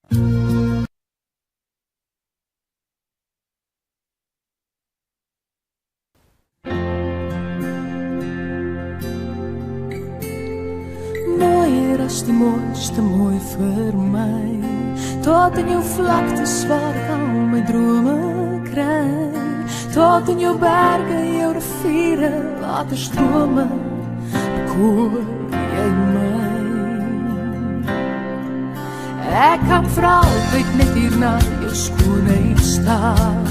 Mooier as die mooiste mooi vir my. Tot in jou vlaktes waar ek al my drome kry. Tot in jou berge, jou riviere, waterstrome, bekoor jy my. Ek kan vir altyd net hier na jou skoonheid staan.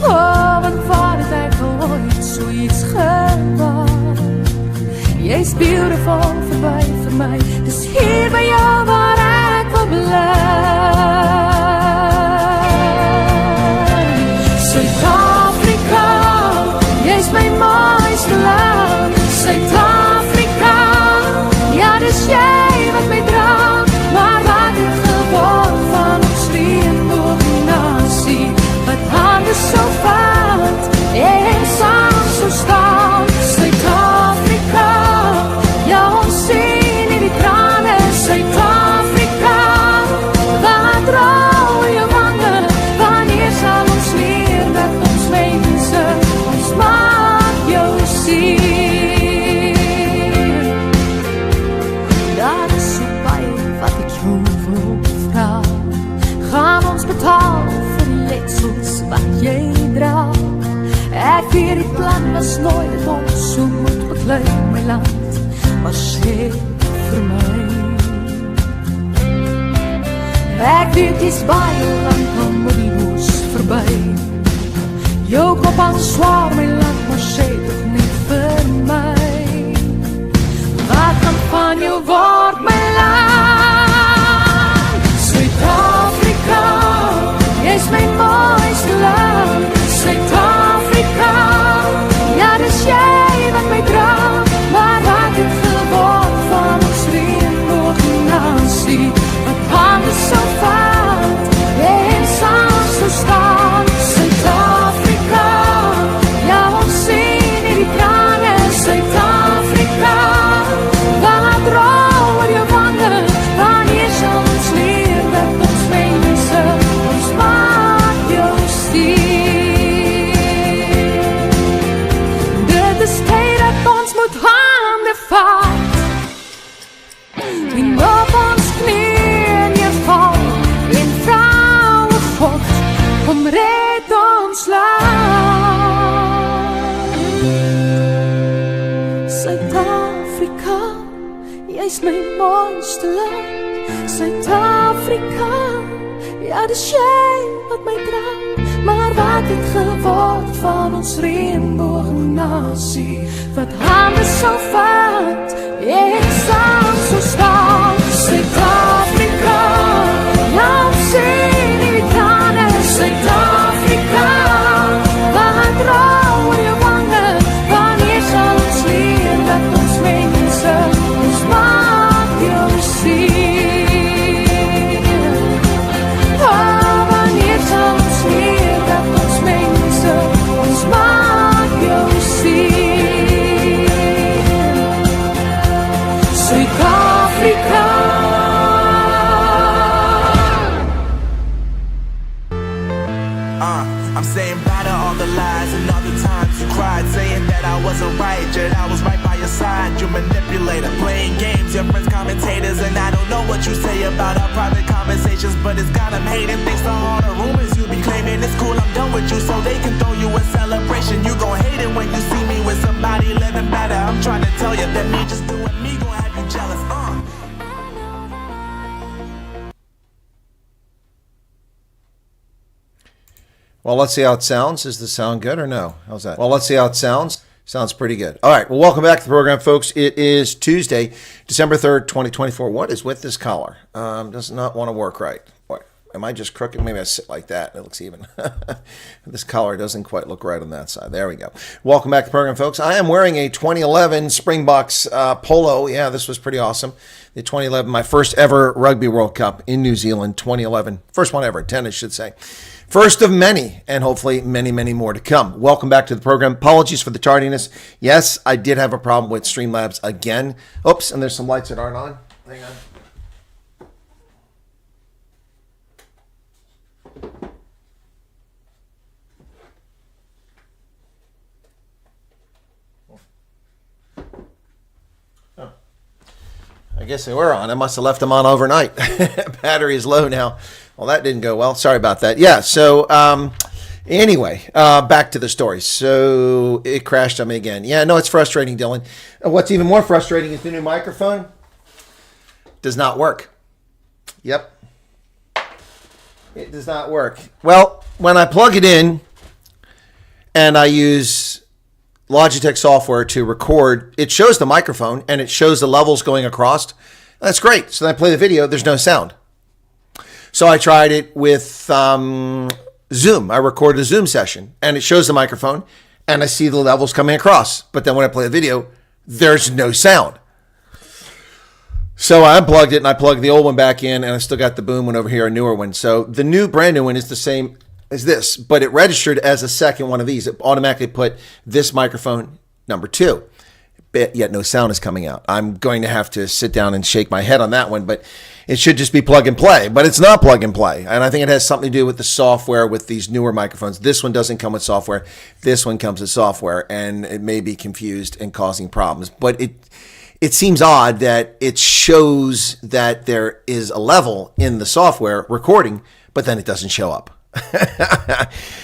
Want waar het ek al ooit so iets gewaar? Jy's beautiful verby vir my. Dis hier by jou waar ek wil bly. Suid-Afrika, jy's my mooiste land. Suid-Afrika, ja dis jy wat my dra. Maar wat het geword van ons reënboognasie? Wat hande so vat en saam so staan. Suid-Afrika, ja ons sien in die trane. Suid-Afrika, wat rou jou wange? Wanneer sal ons leer dat ons mense ons maak jou sien? Daar is so baie wat ek jou wil vra. Gaan ons betaal vir die letsels wat jy dra? Ek weet die plan was nooit dat ons so moet beklei my land, maar sê vir my. Ek weet dis baie lang van die hoes verby. Jou kop aan zwaar my land, maar sê toch nie vir my. Wat kan van jou word my land? Suid-Afrika, jy's my mooiste land. Suid-Afrika, ja dis jy wat my dra. Maar wat het geword van ons reënboognasie? Wat hande so vat en saam so staan. Suid-Afrika, ja ons sien in die trane. Suid-Afrika, wat rou oor jou wange? Wanneer sal ons leer dat ons mense ons maak jou sien? Dit is tyd dat ons moet hande vat en op ons knieën neerval en vra God, kom red ons land. Suid-Afrika, jy's my mooiste land. Suid-Afrika, ja dis jy wat my dra. Maar wat het geword van ons reënboognasie? Wat hande so vat en saam so staan. Suid-Afrika, ja ons sien in die trane. Suid-Afrika, wat rou oor jou wange? Wanneer sal ons leer dat ons mense ons maak jou sien? Wanneer sal ons leer dat ons mense ons maak jou sien? Suid-Afrika. I'm saying bye to all the lies and all the times you cried, saying that I wasn't right, yet I was right by your side. You manipulator, playing games, your friends commentators, and I don't know what you say about our private conversations, but it's got them hating. Thanks to all the rumors you be claiming. It's cool, I'm done with you, so they can throw you a celebration. You gon' hate it when you see me with somebody living better. I'm trying to tell you that me just doing me gon' have you jealous. Well, let's see how it sounds. Does this sound good or no? How's that? Well, let's see how it sounds. Sounds pretty good. All right. Well, welcome back to the program, folks. It is Tuesday, December 3rd, 2024. What is with this collar? Does not want to work right. Boy, am I just crooked? Maybe I sit like that. It looks even. This collar doesn't quite look right on that side. There we go. Welcome back to the program, folks. I am wearing a 2011 Springboks polo. Yeah, this was pretty awesome. The 2011, my first ever Rugby World Cup in New Zealand, 2011. First one ever, 10, I should say. First of many, and hopefully many, many more to come. Welcome back to the program. Apologies for the tardiness. Yes, I did have a problem with Streamlabs again. Oops, and there's some lights that aren't on. Hang on. guess they were on. I must have left them on overnight. Battery is low now. Well, that didn't go well. Sorry about that. Yeah, so anyway, back to the story. So it crashed on me again. Yeah, no, it's frustrating, Dylan. What's even more frustrating is the new microphone does not work. Yep. It does not work. Well, when I plug it in and I use Logitech software to record, it shows the microphone and it shows the levels going across. That's great. So then I play the video, there's no sound. So I tried it with Zoom. I recorded a Zoom session and it shows the microphone and I see the levels coming across. But then when I play the video, there's no sound. So I unplugged it and I plugged the old one back in and I still got the boom one over here, a newer one. So the new brand new one is the same as this, but it registered as a second one of these. It automatically put this microphone number 2, but yet no sound is coming out. I'm going to have to sit down and shake my head on that one, but it should just be plug and play, but it's not plug and play. And I think it has something to do with the software with these newer microphones. This one doesn't come with software. This one comes with software and it may be confused and causing problems, but it seems odd that it shows that there is a level in the software recording, but then it doesn't show up.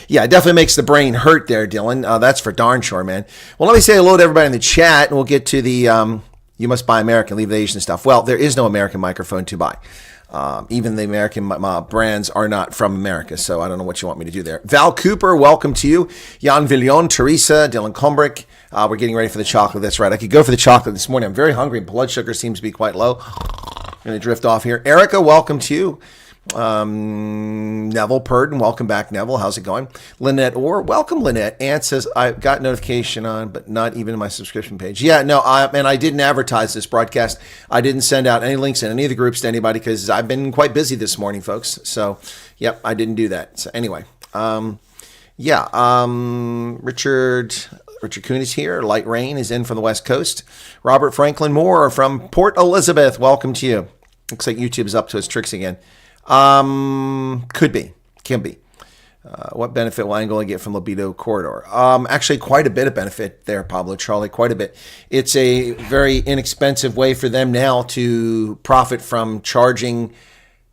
Yeah, it definitely makes the brain hurt there, Dylan. That's for darn sure, man. Well, let me say hello to everybody in the chat, and we'll get to the you must buy American, leave the Asian stuff. Well, there is no American microphone to buy. Even the American brands are not from America, so I don't know what you want me to do there. Val Cooper, welcome to you. Jan Villon, Teresa, Dylan Combrick. We're getting ready for the chocolate. That's right. I could go for the chocolate this morning. I'm very hungry. Blood sugar seems to be quite low. I'm going to drift off here. Erica, welcome to you. Neville Purden, welcome back, Neville. How's it going? Lynette Orr, welcome, Lynette. Ann says, I got notification on, but not even in my subscription page. Yeah, no, I didn't advertise this broadcast. I didn't send out any links in any of the groups to anybody because I've been quite busy this morning, folks. So, yep, I didn't do that. So, anyway, Richard Kuhn is here. Light Rain is in from the West Coast. Robert Franklin Moore from Port Elizabeth, welcome to you. Looks like YouTube is up to its tricks again. Could be, can be. What benefit will Angola get from Libido Corridor? Actually, quite a bit of benefit there, Pablo Charlie, quite a bit. It's a very inexpensive way for them now to profit from charging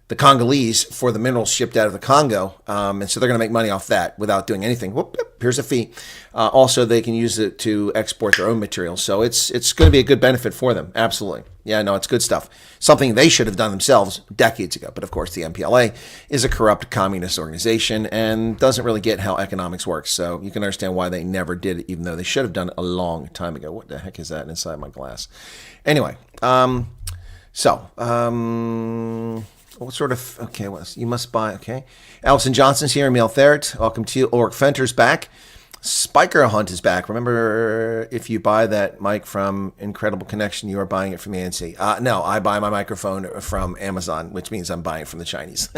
the Congolese for the minerals shipped out of the Congo. And so they're going to make money off that without doing anything. Whoop, here's a fee. Also, they can use it to export their own materials. So it's going to be a good benefit for them. Absolutely. Yeah, no, it's good stuff. Something they should have done themselves decades ago. But of course, the MPLA is a corrupt communist organization and doesn't really get how economics works. So you can understand why they never did it, even though they should have done it a long time ago. What the heck is that inside my glass? Anyway, what sort of, okay, you must buy, okay. Allison Johnson's here, Emil Theret, welcome to you. Ulrich Fenter's back. Spiker Hunt is back. Remember, if you buy that mic from Incredible Connection, you are buying it from ANC. No, I buy my microphone from Amazon, which means I'm buying it from the Chinese.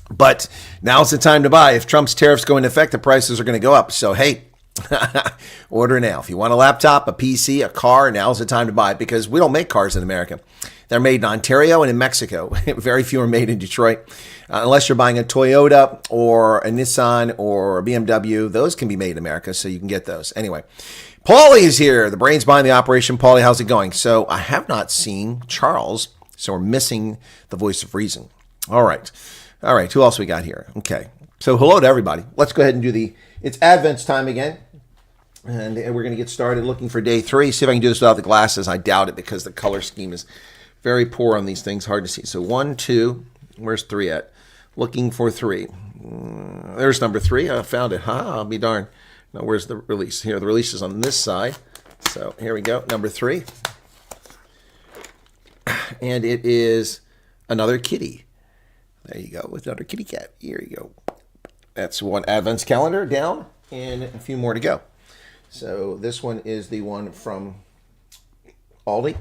But now's the time to buy. If Trump's tariffs go into effect, the prices are going to go up. So, hey, order now. If you want a laptop, a PC, a car, now's the time to buy it because we don't make cars in America. They're made in Ontario and in Mexico. Very few are made in Detroit. Unless you're buying a Toyota or a Nissan or a BMW, those can be made in America, so you can get those. Anyway, Paulie is here. The brains behind the operation. Paulie, how's it going? So I have not seen Charles, so we're missing the voice of reason. All right. Who else we got here? Okay. So hello to everybody. Let's go ahead and do it's Advent time again. And we're going to get started looking for day 3. See if I can do this without the glasses. I doubt it because the color scheme is very poor on these things. Hard to see. So 1, 2, where's 3 at? Looking for 3. There's number 3. I found it. I'll be darned. Now, where's the release? Here, the release is on this side. So here we go. Number 3. And it is another kitty. There you go. With another kitty cat. Here you go. That's one Advent calendar down and a few more to go. So this one is the one from Aldi.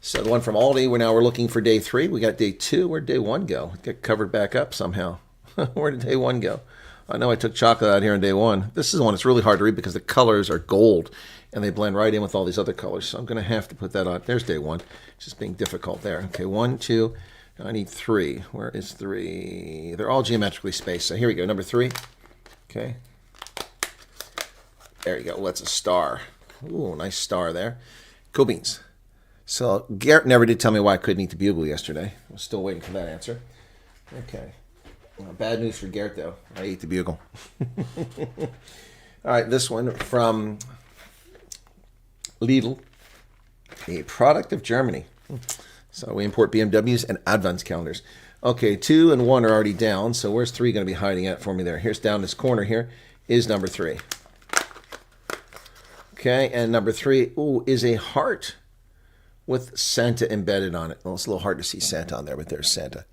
So the one from Aldi, we're looking for day 3. We got day 2. Where'd day 1 go? It got covered back up somehow. Where did day 1 go? I know I took chocolate out here on day 1. This is the one that's really hard to read because the colors are gold and they blend right in with all these other colors. So I'm going to have to put that on. There's day 1. It's just being difficult there. Okay, 1, 2. I need 3. Where is 3? They're all geometrically spaced. So here we go. Number 3. Okay. There you go. Well, that's a star. Ooh, nice star there. Cool beans. So Garrett never did tell me why I couldn't eat the bugle yesterday. I'm still waiting for that answer. Okay. Well, bad news for Garrett, though. I ate the bugle. All right, this one from Lidl, a product of Germany. So we import BMWs and advance calendars. Okay, 2 and 1 are already down. So where's 3 going to be hiding at for me there? Here's down this corner here is number 3. Okay, and number 3, is a heart with Santa embedded on it. Well, it's a little hard to see Santa on there, but there's Santa.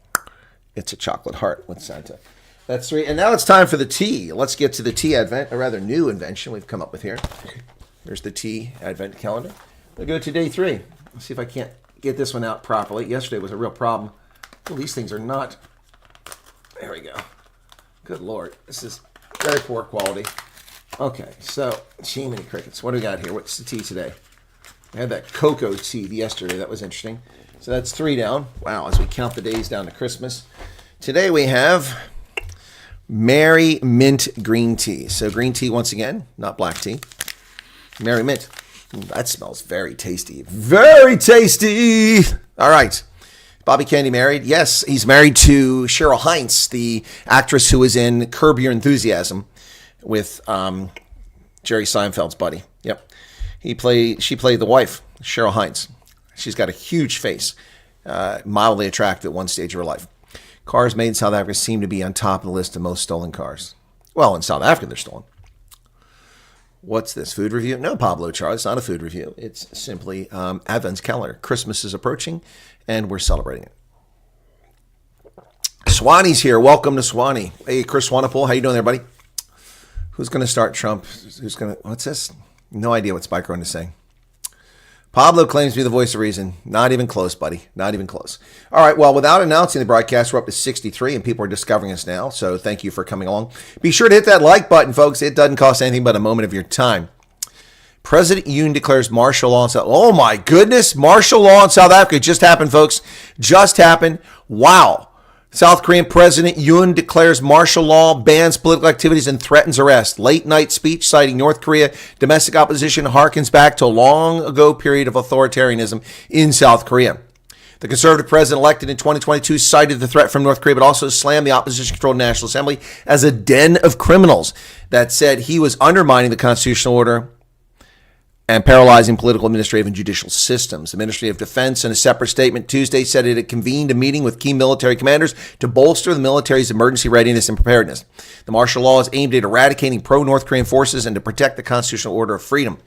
It's a chocolate heart with Santa. That's 3. And now it's time for the T. Let's get to the T Advent, a rather new invention we've come up with here. There's the T Advent calendar. We'll go to day 3. Let's see if I can't get this one out properly. Yesterday was a real problem. Well, these things are not. There we go. Good Lord. This is very poor quality. Okay, so, gee, many crickets. What do we got here? What's the tea today? I had that cocoa tea yesterday. That was interesting. So that's 3 down. Wow, as we count the days down to Christmas. Today we have Merry Mint Green Tea. So green tea once again, not black tea. Merry Mint. That smells very tasty. Very tasty! All right. Bobby Kennedy married? Yes, he's married to Cheryl Hines, the actress who was in Curb Your Enthusiasm with Jerry Seinfeld's buddy. Yep. She played the wife, Cheryl Hines. She's got a huge face, mildly attractive at one stage of her life. Cars made in South Africa seem to be on top of the list of most stolen cars. Well, in South Africa, they're stolen. What's this, food review? No, Pablo Charles, it's not a food review. It's simply Advent's calendar. Christmas is approaching, and we're celebrating it. Swanee's here. Welcome to Swanee. Hey, Chris Swanepoel, how you doing there, buddy? Who's going to start Trump? What's this? No idea what Spike Run is saying. Pablo claims to be the voice of reason. Not even close, buddy. Not even close. All right, well, without announcing the broadcast, we're up to 63, and people are discovering us now, so thank you for coming along. Be sure to hit that like button, folks. It doesn't cost anything but a moment of your time. President Yoon declares martial law in South Africa. Oh, my goodness. Martial law in South Africa. It just happened, folks. Just happened. Wow. South Korean President Yoon declares martial law, bans political activities, and threatens arrest. Late night speech citing North Korea domestic opposition harkens back to a long ago period of authoritarianism in South Korea. The conservative president elected in 2022 cited the threat from North Korea, but also slammed the opposition-controlled National Assembly as a den of criminals that said he was undermining the constitutional order and paralyzing political, administrative, and judicial systems. The Ministry of Defense, in a separate statement Tuesday, said it had convened a meeting with key military commanders to bolster the military's emergency readiness and preparedness. The martial law is aimed at eradicating pro-North Korean forces and to protect the constitutional order of freedom.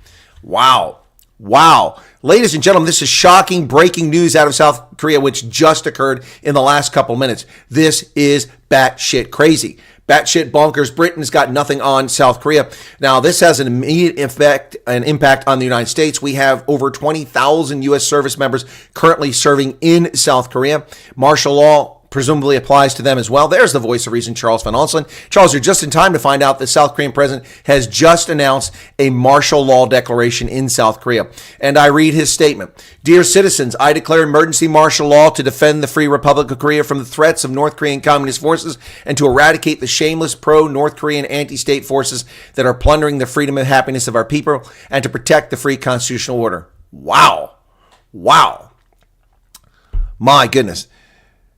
Wow. Wow. Ladies and gentlemen, this is shocking breaking news out of South Korea, which just occurred in the last couple minutes. This is batshit crazy. Batshit bonkers. Britain's got nothing on South Korea. Now, this has an immediate impact on the United States. We have over 20,000 U.S. service members currently serving in South Korea. Martial law presumably applies to them as well. There's the voice of reason, Charles Van Onselen. Charles, you're just in time to find out the South Korean president has just announced a martial law declaration in South Korea. And I read his statement. Dear citizens, I declare emergency martial law to defend the Free Republic of Korea from the threats of North Korean communist forces and to eradicate the shameless pro-North Korean anti-state forces that are plundering the freedom and happiness of our people and to protect the free constitutional order. Wow. Wow. My goodness.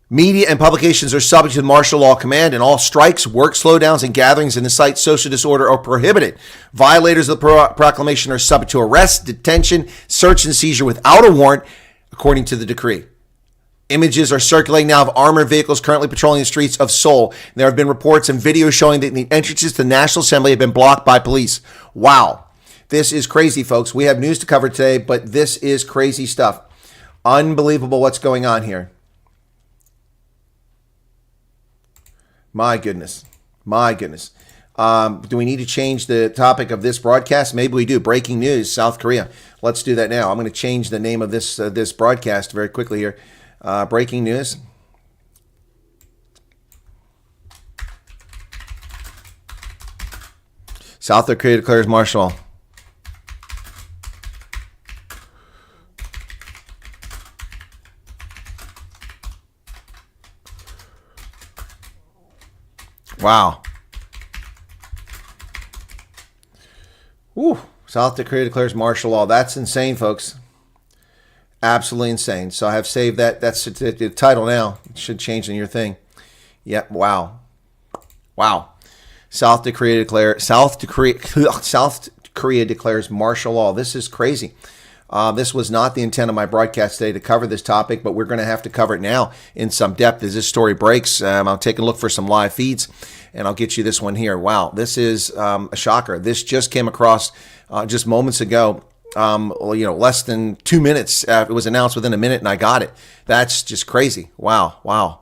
Media and publications are subject to the martial law command, and all strikes, work slowdowns, and gatherings that incite social disorder are prohibited. Violators of the proclamation are subject to arrest, detention, search, and seizure without a warrant, according to the decree. Images are circulating now of armored vehicles currently patrolling the streets of Seoul. There have been reports and videos showing that the entrances to the National Assembly have been blocked by police. Wow. This is crazy, folks. We have news to cover today, but this is crazy stuff. Unbelievable what's going on here. My goodness. My goodness. Do we need to change the topic of this broadcast? Maybe we do. Breaking news, South Korea. Let's do that now. I'm going to change the name of this broadcast very quickly here. Breaking news. South Korea declares martial law. Wow. Woo. South Korea declares martial law. That's insane, folks. Absolutely insane. So I have saved that. That's the title now. It should change in your thing. Yep. Wow. South Korea declares martial law. This is crazy. This was not the intent of my broadcast today to cover this topic, but we're going to have to cover it now in some depth as this story breaks. I'll take a look for some live feeds, and I'll get you this one here. Wow, this is a shocker. This just came across just moments ago. Less than 2 minutes. It was announced within a minute, and I got it. That's just crazy. Wow.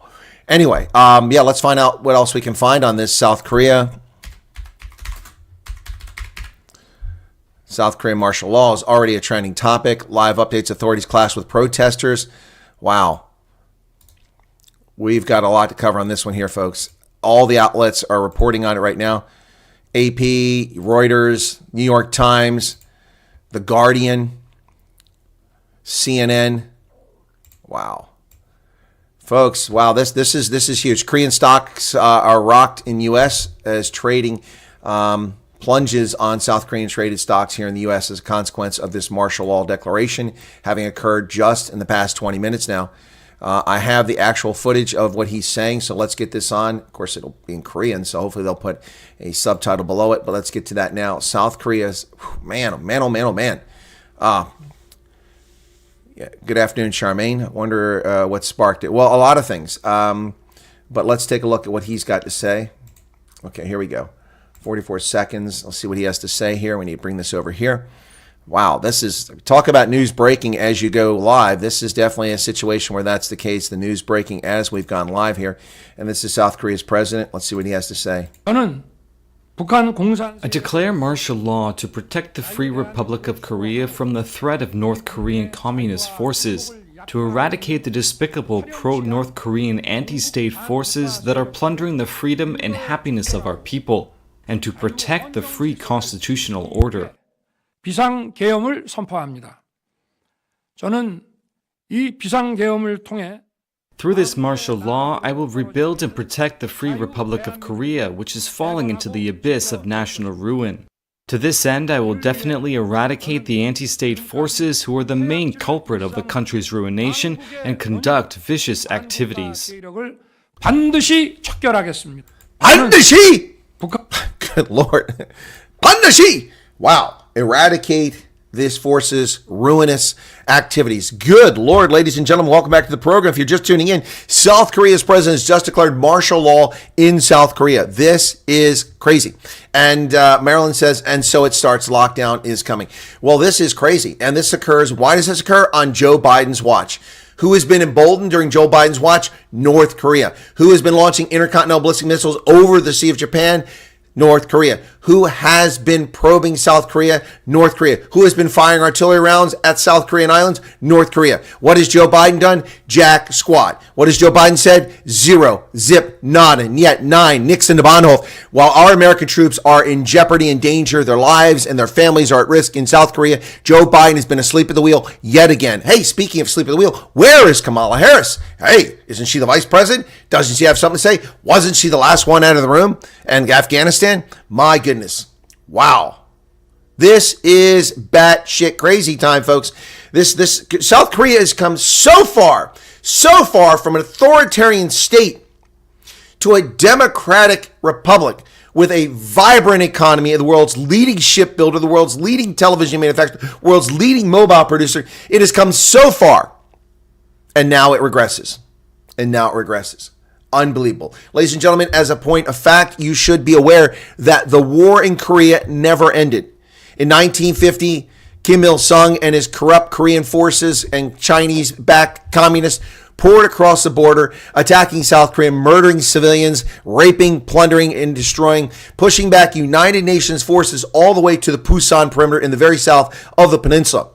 Anyway, let's find out what else we can find on this South Korea. South Korean martial law is already a trending topic. Live updates, authorities clash with protesters. Wow. We've got a lot to cover on this one here, folks. All the outlets are reporting on it right now. AP, Reuters, New York Times, The Guardian, CNN. Wow. Folks, wow, this is huge. Korean stocks are rocked in U.S. as trading plunges on South Korean traded stocks here in the U.S. as a consequence of this martial law declaration having occurred just in the past 20 minutes now. I have the actual footage of what he's saying, so let's get this on. Of course, it'll be in Korean, so hopefully they'll put a subtitle below it, but let's get to that now. South Korea's, man. Yeah, good afternoon, Charmaine. I wonder what sparked it. Well, a lot of things, but let's take a look at what he's got to say. Okay, here we go. 44 seconds. Let's see what he has to say here. We need to bring this over here. Wow, this is, talk about news breaking as you go live. This is definitely a situation where that's the case, the news breaking as we've gone live here. And this is South Korea's president. Let's see what he has to say. I declare martial law to protect the Free Republic of Korea from the threat of North Korean communist forces, to eradicate the despicable pro-North Korean anti-state forces that are plundering the freedom and happiness of our people, and to protect the free constitutional order. 비상계엄을 선포합니다. 저는 이 비상계엄을 통해 Through this martial law, I will rebuild and protect the Free Republic of Korea, which is falling into the abyss of national ruin. To this end, I will definitely eradicate the anti-state forces who are the main culprit of the country's ruination and conduct vicious activities. 반드시 척결하겠습니다. 반드시! Good Lord. 반드시! Wow. Eradicate this force's ruinous activities. Good Lord, ladies and gentlemen, welcome back to the program. If you're just tuning in, South Korea's president has just declared martial law in South Korea. This is crazy. And Maryland says, and so it starts. Lockdown is coming. Well, this is crazy. And this occurs, why does this occur? On Joe Biden's watch. Who has been emboldened during Joe Biden's watch? North Korea. Who has been launching intercontinental ballistic missiles over the Sea of Japan? North Korea. Who has been probing South Korea? North Korea. Who has been firing artillery rounds at South Korean islands? North Korea. What has Joe Biden done? Jack squat. What has Joe Biden said? Zero, zip, nada, and yet nine, Nixon to Bahnhof. While our American troops are in jeopardy and danger, their lives and their families are at risk in South Korea, Joe Biden has been asleep at the wheel yet again. Hey, speaking of asleep at the wheel, where is Kamala Harris? Hey, isn't she the vice president? Doesn't she have something to say? Wasn't she the last one out of the room? And Afghanistan? My goodness. Wow. This is batshit crazy time, folks. This South Korea has come so far from an authoritarian state to a democratic republic with a vibrant economy, the world's leading shipbuilder, the world's leading television manufacturer, world's leading mobile producer. It has come so far, and now it regresses. Unbelievable. Ladies and gentlemen, as a point of fact, you should be aware that the war in Korea never ended. In 1950, Kim Il-sung and his corrupt Korean forces and Chinese-backed communists poured across the border, attacking South Korea, murdering civilians, raping, plundering, and destroying, pushing back United Nations forces all the way to the Pusan perimeter in the very south of the peninsula.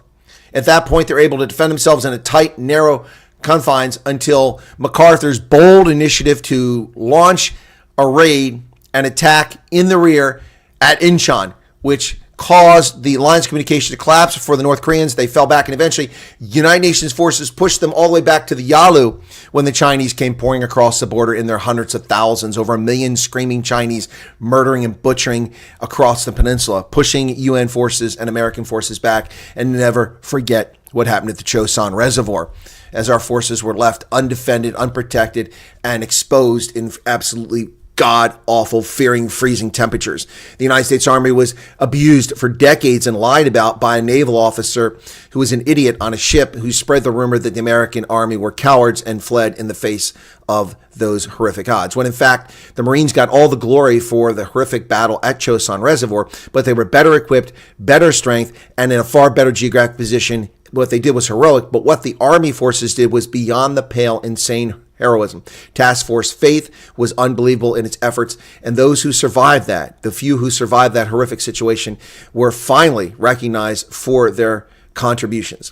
At that point, they're able to defend themselves in a tight, narrow confines until MacArthur's bold initiative to launch a raid and attack in the rear at Incheon, which caused the lines of communication to collapse for the North Koreans. They fell back, and eventually United Nations forces pushed them all the way back to the Yalu when the Chinese came pouring across the border in their hundreds of thousands, over 1 million screaming Chinese murdering and butchering across the peninsula, pushing UN forces and American forces back. And never forget what happened at the Chosin Reservoir, as our forces were left undefended, unprotected, and exposed in absolutely god-awful, fearing, freezing temperatures. The United States Army was abused for decades and lied about by a naval officer who was an idiot on a ship who spread the rumor that the American Army were cowards and fled in the face of those horrific odds. When in fact, the Marines got all the glory for the horrific battle at Chosin Reservoir, but they were better equipped, better strength, and in a far better geographic position. What they did was heroic, but what the Army forces did was beyond the pale, insane heroism. Task Force Faith was unbelievable in its efforts, and those who survived that, the few who survived that horrific situation, were finally recognized for their contributions.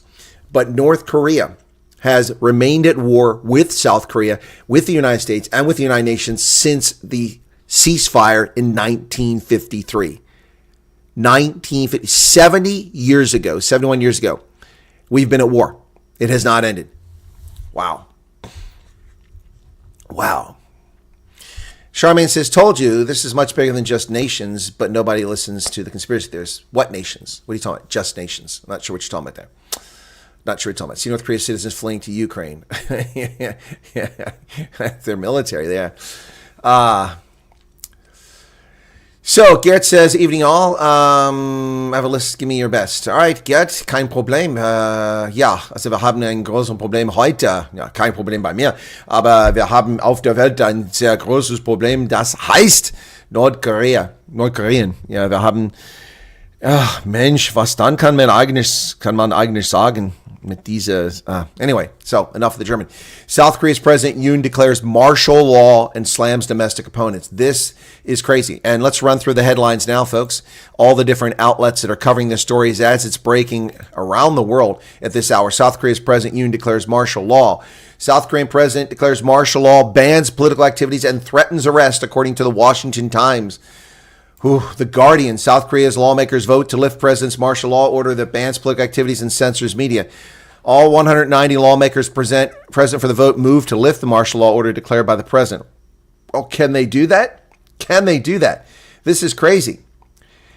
But North Korea has remained at war with South Korea, with the United States, and with the United Nations since the ceasefire in 1953. 1950, 70 years ago, 71 years ago, we've been at war. It has not ended. Wow. Wow. Charmaine says, told you this is much bigger than just nations, but nobody listens to the conspiracy theorists. What nations? What are you talking about? Just nations. I'm not sure what you're talking about there. Not sure what you're talking about. See North Korea citizens fleeing to Ukraine. yeah. Their military there. So, Gert says, evening all. Have a list, give me your best. Alright, Gert, kein Problem. Ja, also wir haben ein großes Problem heute. Ja, kein Problem bei mir. Aber wir haben auf der Welt ein sehr großes Problem, das heißt Nordkorea. Nordkorean. Ja, wir haben, Mensch, was dann kann man eigentlich sagen mit dieser, anyway, so enough of the German. South Korea's President Yoon declares martial law and slams domestic opponents. This is crazy. And let's run through the headlines now, folks. All the different outlets that are covering this story as it's breaking around the world at this hour. South Korea's President Yoon declares martial law. South Korean president declares martial law, bans political activities, and threatens arrest, according to the Washington Times. The Guardian, South Korea's lawmakers vote to lift president's martial law order that bans political activities and censors media. All 190 lawmakers present for the vote move to lift the martial law order declared by the president. Oh, can they do that? Can they do that? This is crazy.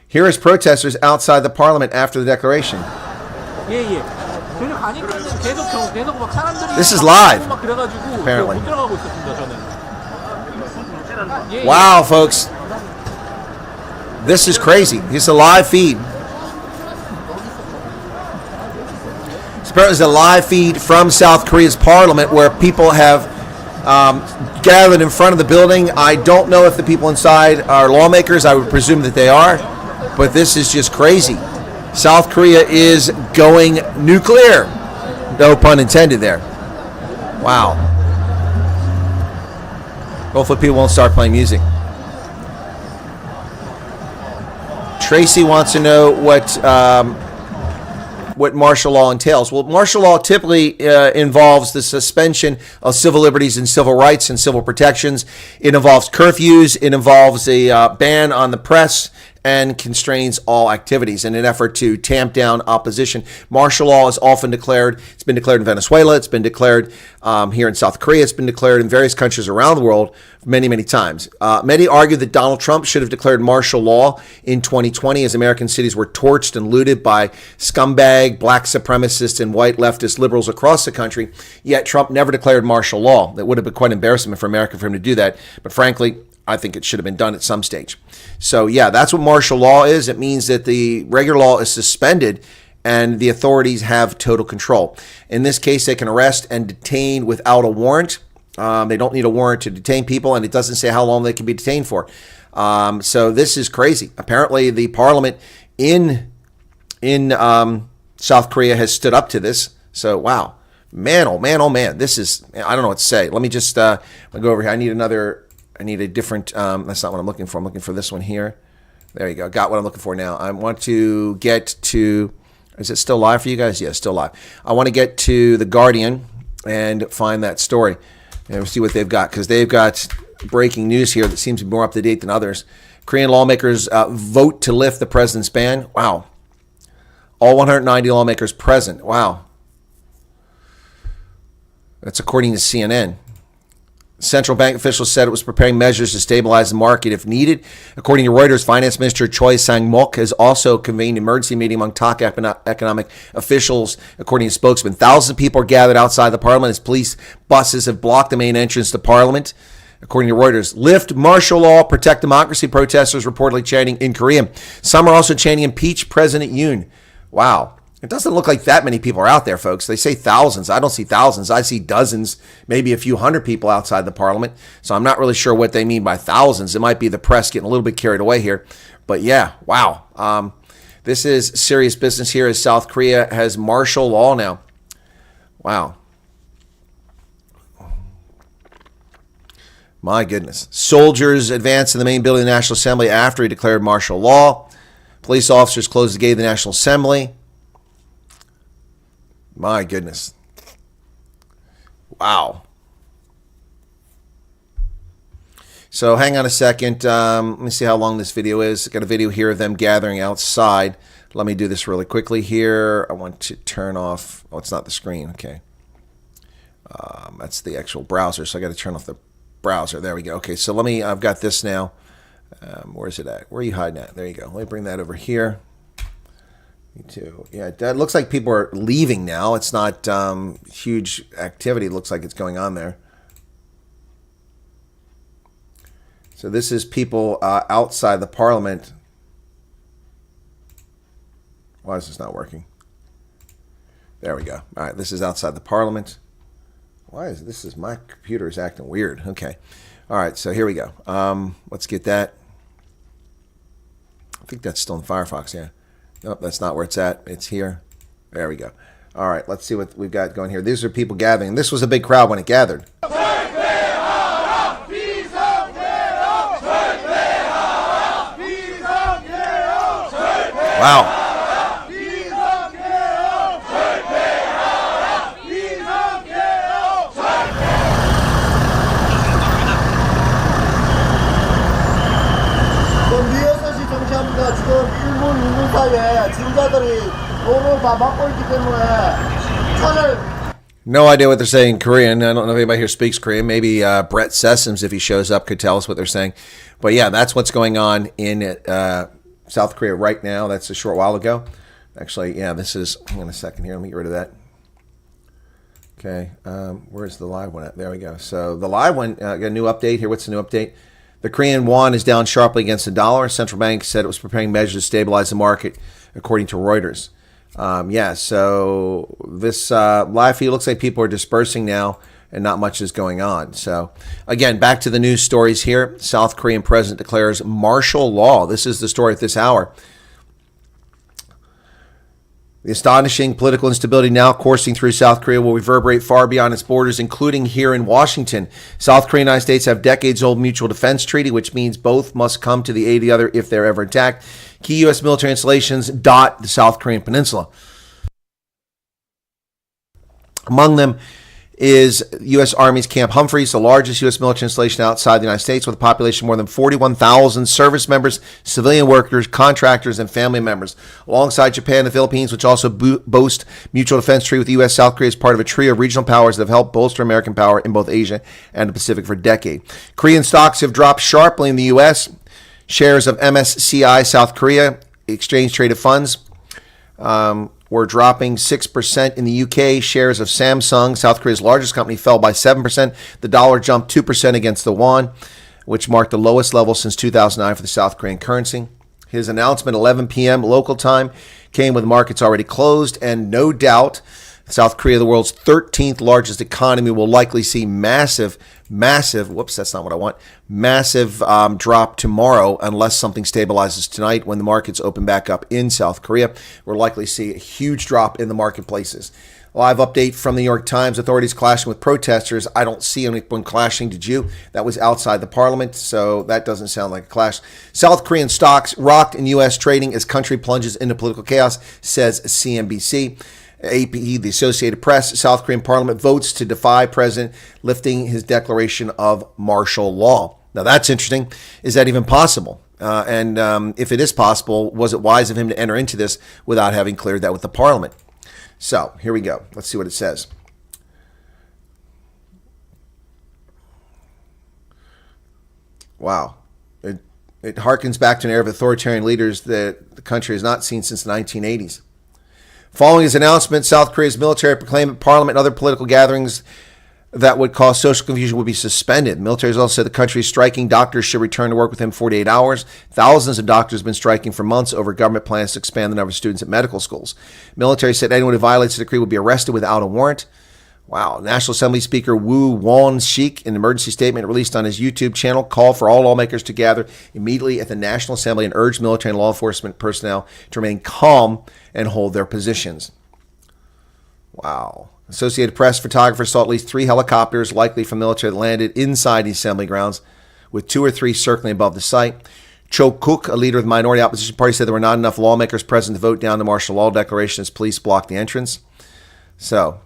Here is protesters outside the parliament after the declaration. This is live, apparently. Wow, folks. This is crazy. It's a live feed. Apparently, it's a live feed from South Korea's parliament where people have gathered in front of the building. I don't know if the people inside are lawmakers. I would presume that they are. But this is just crazy. South Korea is going nuclear. No pun intended there. Wow. Hopefully people won't start playing music. Tracy wants to know what martial law entails. Well, martial law typically involves the suspension of civil liberties and civil rights and civil protections. It involves curfews. It involves a ban on the press and constrains all activities in an effort to tamp down opposition. Martial law is often declared. It's been declared in Venezuela. It's been declared here in South Korea. It's been declared in various countries around the world many, many times. Many argue that Donald Trump should have declared martial law in 2020 as American cities were torched and looted by scumbag, black supremacists, and white leftist liberals across the country. Yet Trump never declared martial law. That would have been quite embarrassing for America for him to do that. But frankly, I think it should have been done at some stage. So yeah, that's what martial law is. It means that the regular law is suspended and the authorities have total control. In this case, they can arrest and detain without a warrant. They don't need a warrant to detain people, and it doesn't say how long they can be detained for. So this is crazy. Apparently, the parliament in South Korea has stood up to this. So wow, man, oh man, oh man, this is, I don't know what to say. Let me just go over here. I need a different, that's not what I'm looking for. I'm looking for this one here. There you go. Got what I'm looking for now. I want to get to, is it still live for you guys? Yeah, still live. I want to get to The Guardian and find that story and see what they've got, because they've got breaking news here that seems to be more up to date than others. Korean lawmakers vote to lift the president's ban. Wow. All 190 lawmakers present. Wow. That's according to CNN. Central bank officials said it was preparing measures to stabilize the market if needed. According to Reuters, Finance Minister Choi Sang-mok has also convened an emergency meeting among top economic officials. According to spokesman, thousands of people are gathered outside the parliament as police buses have blocked the main entrance to parliament. According to Reuters, lift martial law, protect democracy, protesters reportedly chanting in Korean. Some are also chanting impeach President Yoon. Wow. It doesn't look like that many people are out there, folks. They say thousands. I don't see thousands. I see dozens, maybe a few hundred people outside the parliament. So I'm not really sure what they mean by thousands. It might be the press getting a little bit carried away here. But yeah, wow. This is serious business here as South Korea has martial law now. Wow. My goodness. Soldiers advanced in the main building of the National Assembly after he declared martial law. Police officers closed the gate of the National Assembly. My goodness. Wow. So hang on a second. Let me see how long this video is. I've got a video here of them gathering outside. Let me do this really quickly here. I want to turn off. Oh, it's not the screen. Okay. That's the actual browser. So I got to turn off the browser. There we go. Okay. So I've got this now. Where's it at? Where are you hiding at? There you go. Let me bring that over here. Me too. Yeah, that looks like people are leaving now. It's not huge activity. It looks like it's going on there. So this is people outside the parliament. Why is this not working? There we go. All right, this is outside the parliament. Why is this? My computer is acting weird. Okay. All right, so here we go. Let's get that. I think that's still in Firefox, yeah. Nope, that's not where it's at. It's here. There we go. All right, let's see what we've got going here. These are people gathering. This was a big crowd when it gathered. Wow. No idea what they're saying in Korean. I don't know if anybody here speaks Korean. Maybe Brett Sessoms, if he shows up, could tell us what they're saying. But yeah, that's what's going on in South Korea right now. That's a short while ago. Actually, yeah, this is, hang on a second here. Let me get rid of that. Okay, where's the live one at? There we go. So the live one, got a new update here. What's the new update? The Korean won is down sharply against the dollar. Central bank said it was preparing measures to stabilize the market, according to Reuters. Yeah, so this live feed looks like people are dispersing now and not much is going on. So again, back to the news stories here. South Korean president declares martial law. This is the story at this hour. The astonishing political instability now coursing through South Korea will reverberate far beyond its borders, including here in Washington. South Korea and the United States have decades-old mutual defense treaty, which means both must come to the aid of the other if they're ever attacked. Key U.S. military installations dot the South Korean peninsula. Among them is U.S. Army's Camp Humphreys, the largest U.S. military installation outside the United States, with a population of more than 41,000 service members, civilian workers, contractors, and family members. Alongside Japan and the Philippines, which also boast mutual defense treaty with the U.S., South Korea is part of a trio of regional powers that have helped bolster American power in both Asia and the Pacific for decades. Korean stocks have dropped sharply in the U.S. Shares of MSCI South Korea exchange-traded funds were dropping 6% in the UK. Shares of Samsung, South Korea's largest company, fell by 7%. The dollar jumped 2% against the won, which marked the lowest level since 2009 for the South Korean currency. His announcement, 11 p.m. local time, came with markets already closed, and no doubt South Korea, the world's 13th largest economy, will likely see massive drop tomorrow unless something stabilizes tonight when the markets open back up in South Korea. We'll likely see a huge drop in the marketplaces. Live update from the New York Times. Authorities clashing with protesters. I don't see anyone clashing. Did you? That was outside the parliament, so that doesn't sound like a clash. South Korean stocks rocked in U.S. trading as country plunges into political chaos, says CNBC. AP, the Associated Press. South Korean parliament votes to defy president lifting his declaration of martial law. Now that's interesting. Is that even possible? And if it is possible, was it wise of him to enter into this without having cleared that with the parliament? So here we go. Let's see what it says. Wow. It harkens back to an era of authoritarian leaders that the country has not seen since the 1980s. Following his announcement, South Korea's military proclaimed that parliament and other political gatherings that would cause social confusion would be suspended. The military has also said the country is striking. Doctors should return to work within 48 hours. Thousands of doctors have been striking for months over government plans to expand the number of students at medical schools. Military said anyone who violates the decree will be arrested without a warrant. Wow. National Assembly Speaker Woo Won-sik, in an emergency statement released on his YouTube channel, called for all lawmakers to gather immediately at the National Assembly and urged military and law enforcement personnel to remain calm and hold their positions. Wow. Associated Press photographers saw at least 3 helicopters, likely from military, that landed inside the assembly grounds, with 2 or 3 circling above the site. Cho Kuk, a leader of the minority opposition party, said there were not enough lawmakers present to vote down the martial law declaration as police blocked the entrance. So,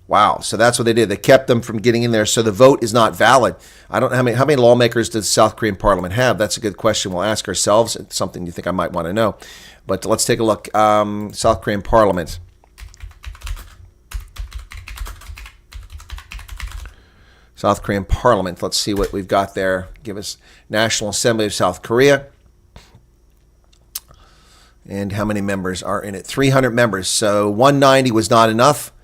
wow. So that's what they did. They kept them from getting in there. So the vote is not valid. I don't know how many lawmakers does the South Korean parliament have? That's a good question. We'll ask ourselves. It's something you think I might want to know. But let's take a look. South Korean parliament. South Korean parliament. Let's see what we've got there. Give us National Assembly of South Korea. And how many members are in it? 300 members. So 190 was not enough.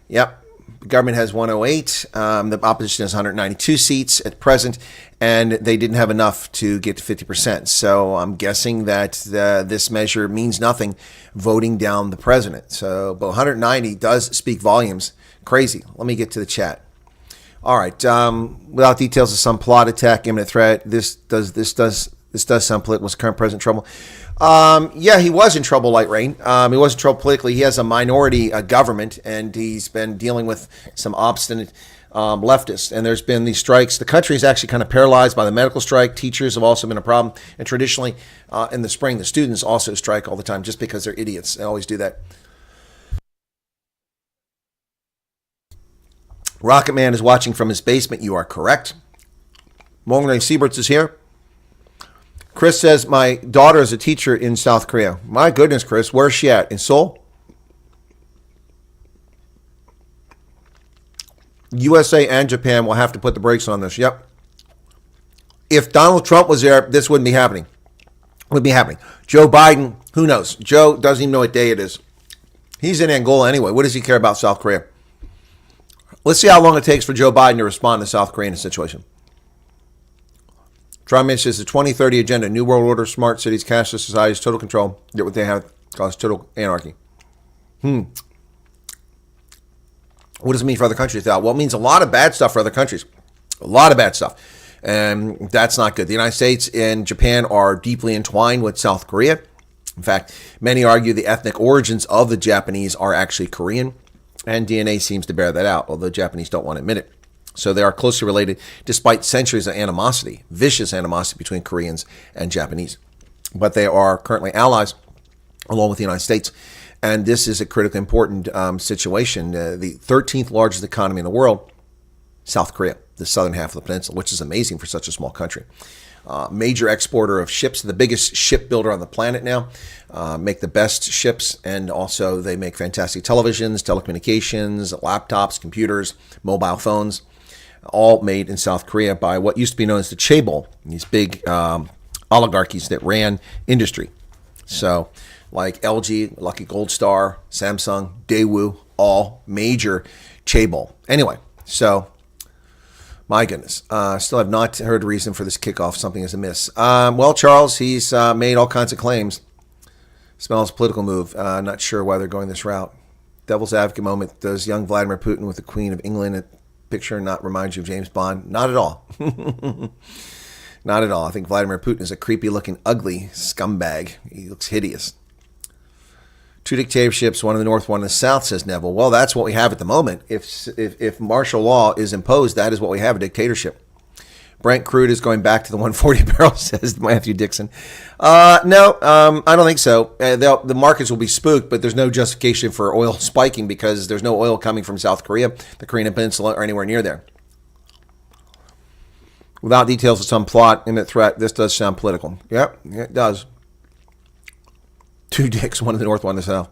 Yep. The government has 108. The opposition has 192 seats at present, and they didn't have enough to get to 50%. So I'm guessing that this measure means nothing, voting down the president. So, but 190 does speak volumes. Crazy. Let me get to the chat. All right. Without details of some plot, attack, imminent threat. This does sound political. Was current president in trouble? Yeah, he was in trouble, Light Rain. He was in trouble politically. He has a minority government, and he's been dealing with some obstinate leftists. And there's been these strikes. The country is actually kind of paralyzed by the medical strike. Teachers have also been a problem. And traditionally, in the spring, the students also strike all the time just because they're idiots. They always do that. Rocket Man is watching from his basement. You are correct. Mongray Sieberts is here. Chris says, my daughter is a teacher in South Korea. My goodness, Chris, where's she at? In Seoul? USA and Japan will have to put the brakes on this. Yep. If Donald Trump was there, this wouldn't be happening. Would be happening. Joe Biden, who knows? Joe doesn't even know what day it is. He's in Angola anyway. What does he care about South Korea? Let's see how long it takes for Joe Biden to respond to the South Korean situation. Trump mentions the 2030 agenda, New World Order, smart cities, cashless societies, total control. Get what they have, cause total anarchy. What does it mean for other countries? Well, it means a lot of bad stuff for other countries. A lot of bad stuff. And that's not good. The United States and Japan are deeply entwined with South Korea. In fact, many argue the ethnic origins of the Japanese are actually Korean. And DNA seems to bear that out, although Japanese don't want to admit it. So they are closely related, despite centuries of animosity, vicious animosity between Koreans and Japanese. But they are currently allies, along with the United States. And this is a critically important situation. The 13th largest economy in the world, South Korea, the southern half of the peninsula, which is amazing for such a small country. Major exporter of ships, the biggest shipbuilder on the planet now, make the best ships, and also they make fantastic televisions, telecommunications, laptops, computers, mobile phones, all made in South Korea by what used to be known as the chaebol, these big oligarchies that ran industry. So like LG, Lucky Gold Star, Samsung, Daewoo, all major chaebol. Anyway, so my goodness, still have not heard a reason for this kickoff. Something is amiss. Well, Charles, he's made all kinds of claims. Smells a political move. Not sure why they're going this route. Devil's advocate moment. Does young Vladimir Putin with the Queen of England picture not remind you of James Bond? Not at all. Not at all. I think Vladimir Putin is a creepy-looking, ugly scumbag. He looks hideous. 2 dictatorships, one in the north, one in the south, says Neville. Well, that's what we have at the moment. If martial law is imposed, that is what we have, a dictatorship. Brent crude is going back to the 140 barrel, says Matthew Dixon. No, I don't think so. The markets will be spooked, but there's no justification for oil spiking because there's no oil coming from South Korea, the Korean Peninsula, or anywhere near there. Without details of some plot, imminent threat, this does sound political. Yep, it does. Two dicks, one in the north, one in the south.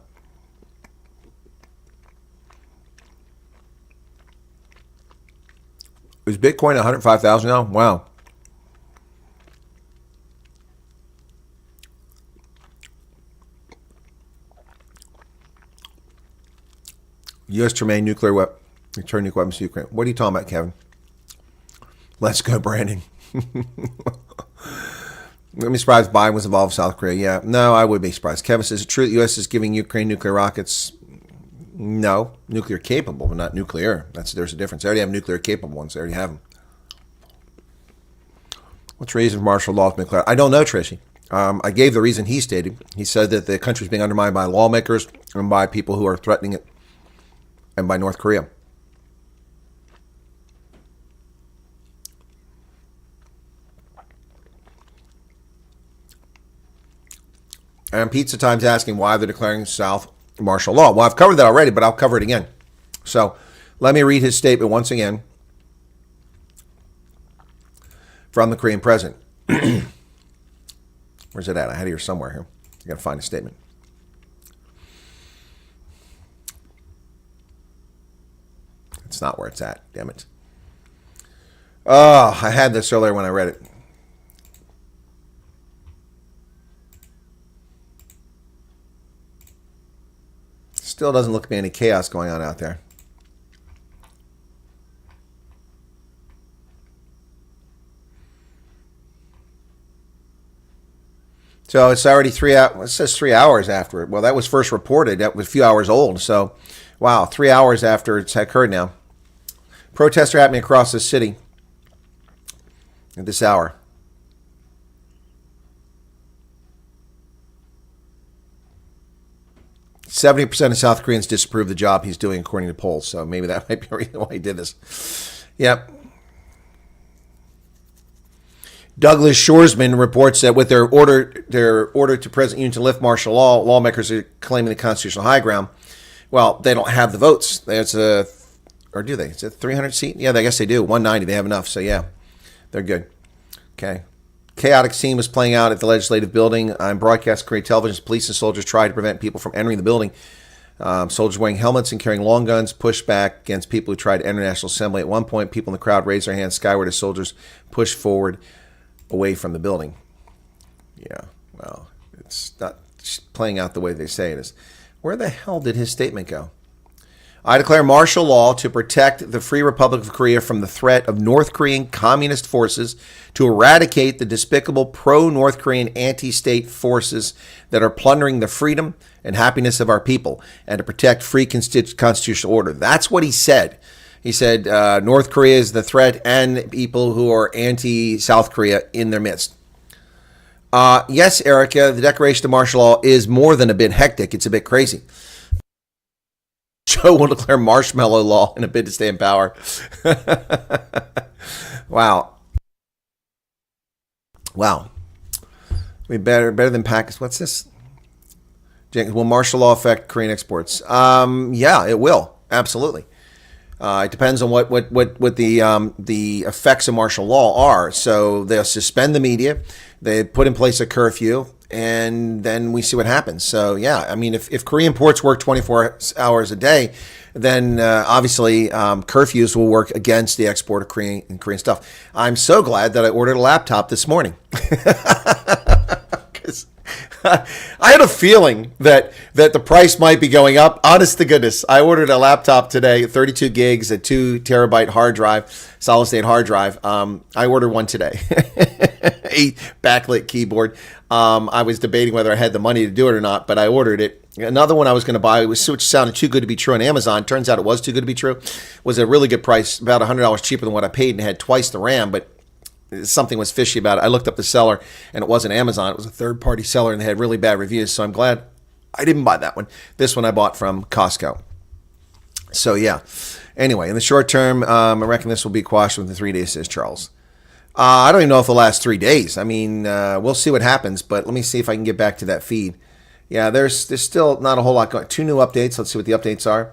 Is Bitcoin 105,000 now? Wow. U.S. to remain nuclear weapon, return nuclear weapons to Ukraine. What are you talking about, Kevin? Let's go, Brandon. Let me surprised Biden was involved with South Korea. Yeah, no, I would be surprised. Kevin says, is it true the U.S. is giving Ukraine nuclear rockets? No, nuclear capable, but not nuclear. There's a difference. They already have nuclear capable ones. They already have them. What's the reason for martial law to be declared? I don't know, Tracy. I gave the reason he stated. He said that the country is being undermined by lawmakers and by people who are threatening it, and by North Korea. And Pizza Time's asking why they're declaring South martial law. Well, I've covered that already, but I'll cover it again. So let me read his statement once again from the Korean president. Where's it at? I had it here somewhere here. I got to find a statement. It's not where it's at. Damn it. Oh, I had this earlier when I read it. Still doesn't look to be any chaos going on out there. So it's already 3 hours. It says 3 hours after it. Well, that was first reported. That was a few hours old. So, wow, 3 hours after it's occurred now. Protests are happening across the city at this hour. %70% of South Koreans disapprove of the job he's doing, according to polls. So maybe that might be the reason why he did this. Yep. Douglas Shoresman reports that with their order to President Yoon to lift martial law, lawmakers are claiming the constitutional high ground. Well, they don't have the votes. Or do they? Is it 300 seat? Yeah, I guess they do. 190. They have enough. So yeah, they're good. Okay. Chaotic scene was playing out at the legislative building. On broadcast Korean television, police and soldiers tried to prevent people from entering the building. Soldiers wearing helmets and carrying long guns pushed back against people who tried to enter National Assembly. At one point, people in the crowd raised their hands skyward as soldiers pushed forward away from the building. Yeah, well, it's not playing out the way they say it is. Where the hell did his statement go? I declare martial law to protect the Free Republic of Korea from the threat of North Korean communist forces, to eradicate the despicable pro-North Korean anti-state forces that are plundering the freedom and happiness of our people, and to protect free constitutional order. That's what he said. He said North Korea is the threat and people who are anti-South Korea in their midst. Yes, Erica, the declaration of martial law is more than a bit hectic. It's a bit crazy. Joe will declare marshmallow law in a bid to stay in power. Wow. We better than Pakistan. What's this? Will martial law affect Korean exports? Yeah, it will. Absolutely. It depends on what the effects of martial law are. So they'll suspend the media. They put in place a curfew, and then we see what happens. So yeah, I mean, if Korean ports work 24 hours a day, then obviously curfews will work against the export of Korean stuff. I'm so glad that I ordered a laptop this morning. I had a feeling that the price might be going up. Honest to goodness, I ordered a laptop today, 32 gigs, a 2 terabyte hard drive, solid state hard drive. I ordered one today, a backlit keyboard. I was debating whether I had the money to do it or not, but I ordered it. Another one I was going to buy, which sounded too good to be true on Amazon. Turns out it was too good to be true. Was a really good price, about $100 cheaper than what I paid, and it had twice the RAM, but something was fishy about it. I looked up the seller, and it wasn't Amazon. It was a third-party seller, and they had really bad reviews, so I'm glad I didn't buy that one. This one I bought from Costco. So, yeah. Anyway, in the short term, I reckon this will be quashed within 3 days, says Charles. I don't even know if it'll last 3 days. I mean, we'll see what happens, but let me see if I can get back to that feed. Yeah, there's still not a whole lot going. 2 new updates. Let's see what the updates are.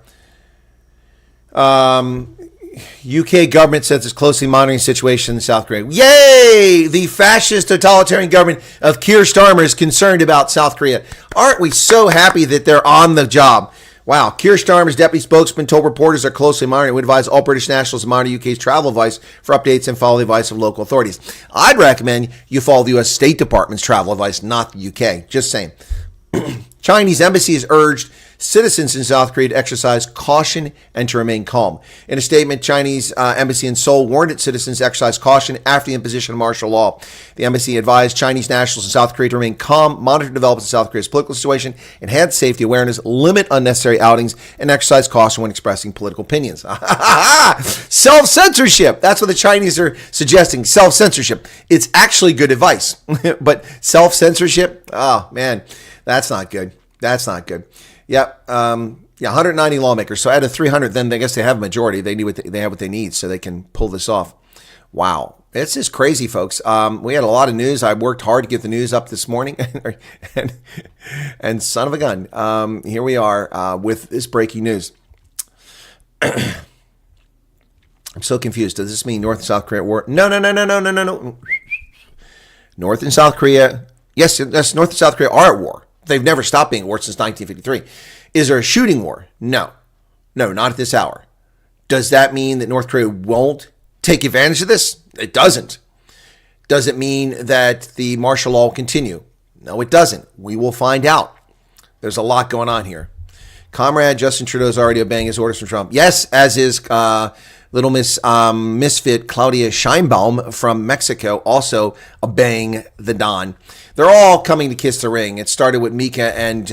UK government says it's closely monitoring the situation in South Korea. Yay! The fascist totalitarian government of Keir Starmer is concerned about South Korea. Aren't we so happy that they're on the job? Wow. Keir Starmer's deputy spokesman told reporters are closely monitoring. We advise all British nationals to monitor UK's travel advice for updates and follow the advice of local authorities. I'd recommend you follow the US State Department's travel advice, not the UK. Just saying. Chinese embassy has urged citizens in South Korea to exercise caution and to remain calm. In a statement, Chinese embassy in Seoul warned its citizens to exercise caution after the imposition of martial law. The embassy advised Chinese nationals in South Korea to remain calm, monitor developments in South Korea's political situation, enhance safety awareness, limit unnecessary outings, and exercise caution when expressing political opinions. Self-censorship. That's what the Chinese are suggesting. Self-censorship. It's actually good advice. But self-censorship? Oh, man. That's not good. That's not good. Yep. 190 lawmakers. So out of 300, then I guess they have a majority. They need they have what they need, so they can pull this off. Wow, it's just crazy, folks. We had a lot of news. I worked hard to get the news up this morning, and son of a gun, here we are with this breaking news. I'm so confused. Does this mean North and South Korea at war? No. North and South Korea. Yes, North and South Korea are at war. They've never stopped being at war since 1953. Is there a shooting war? No, not at this hour. Does that mean that North Korea won't take advantage of this? It doesn't. Does it mean that the martial law will continue? No, it doesn't. We will find out. There's a lot going on here. Comrade Justin Trudeau is already obeying his orders from Trump. Yes, as is little misfit Claudia Sheinbaum from Mexico, also obeying the Don. They're all coming to kiss the ring. It started with Mika and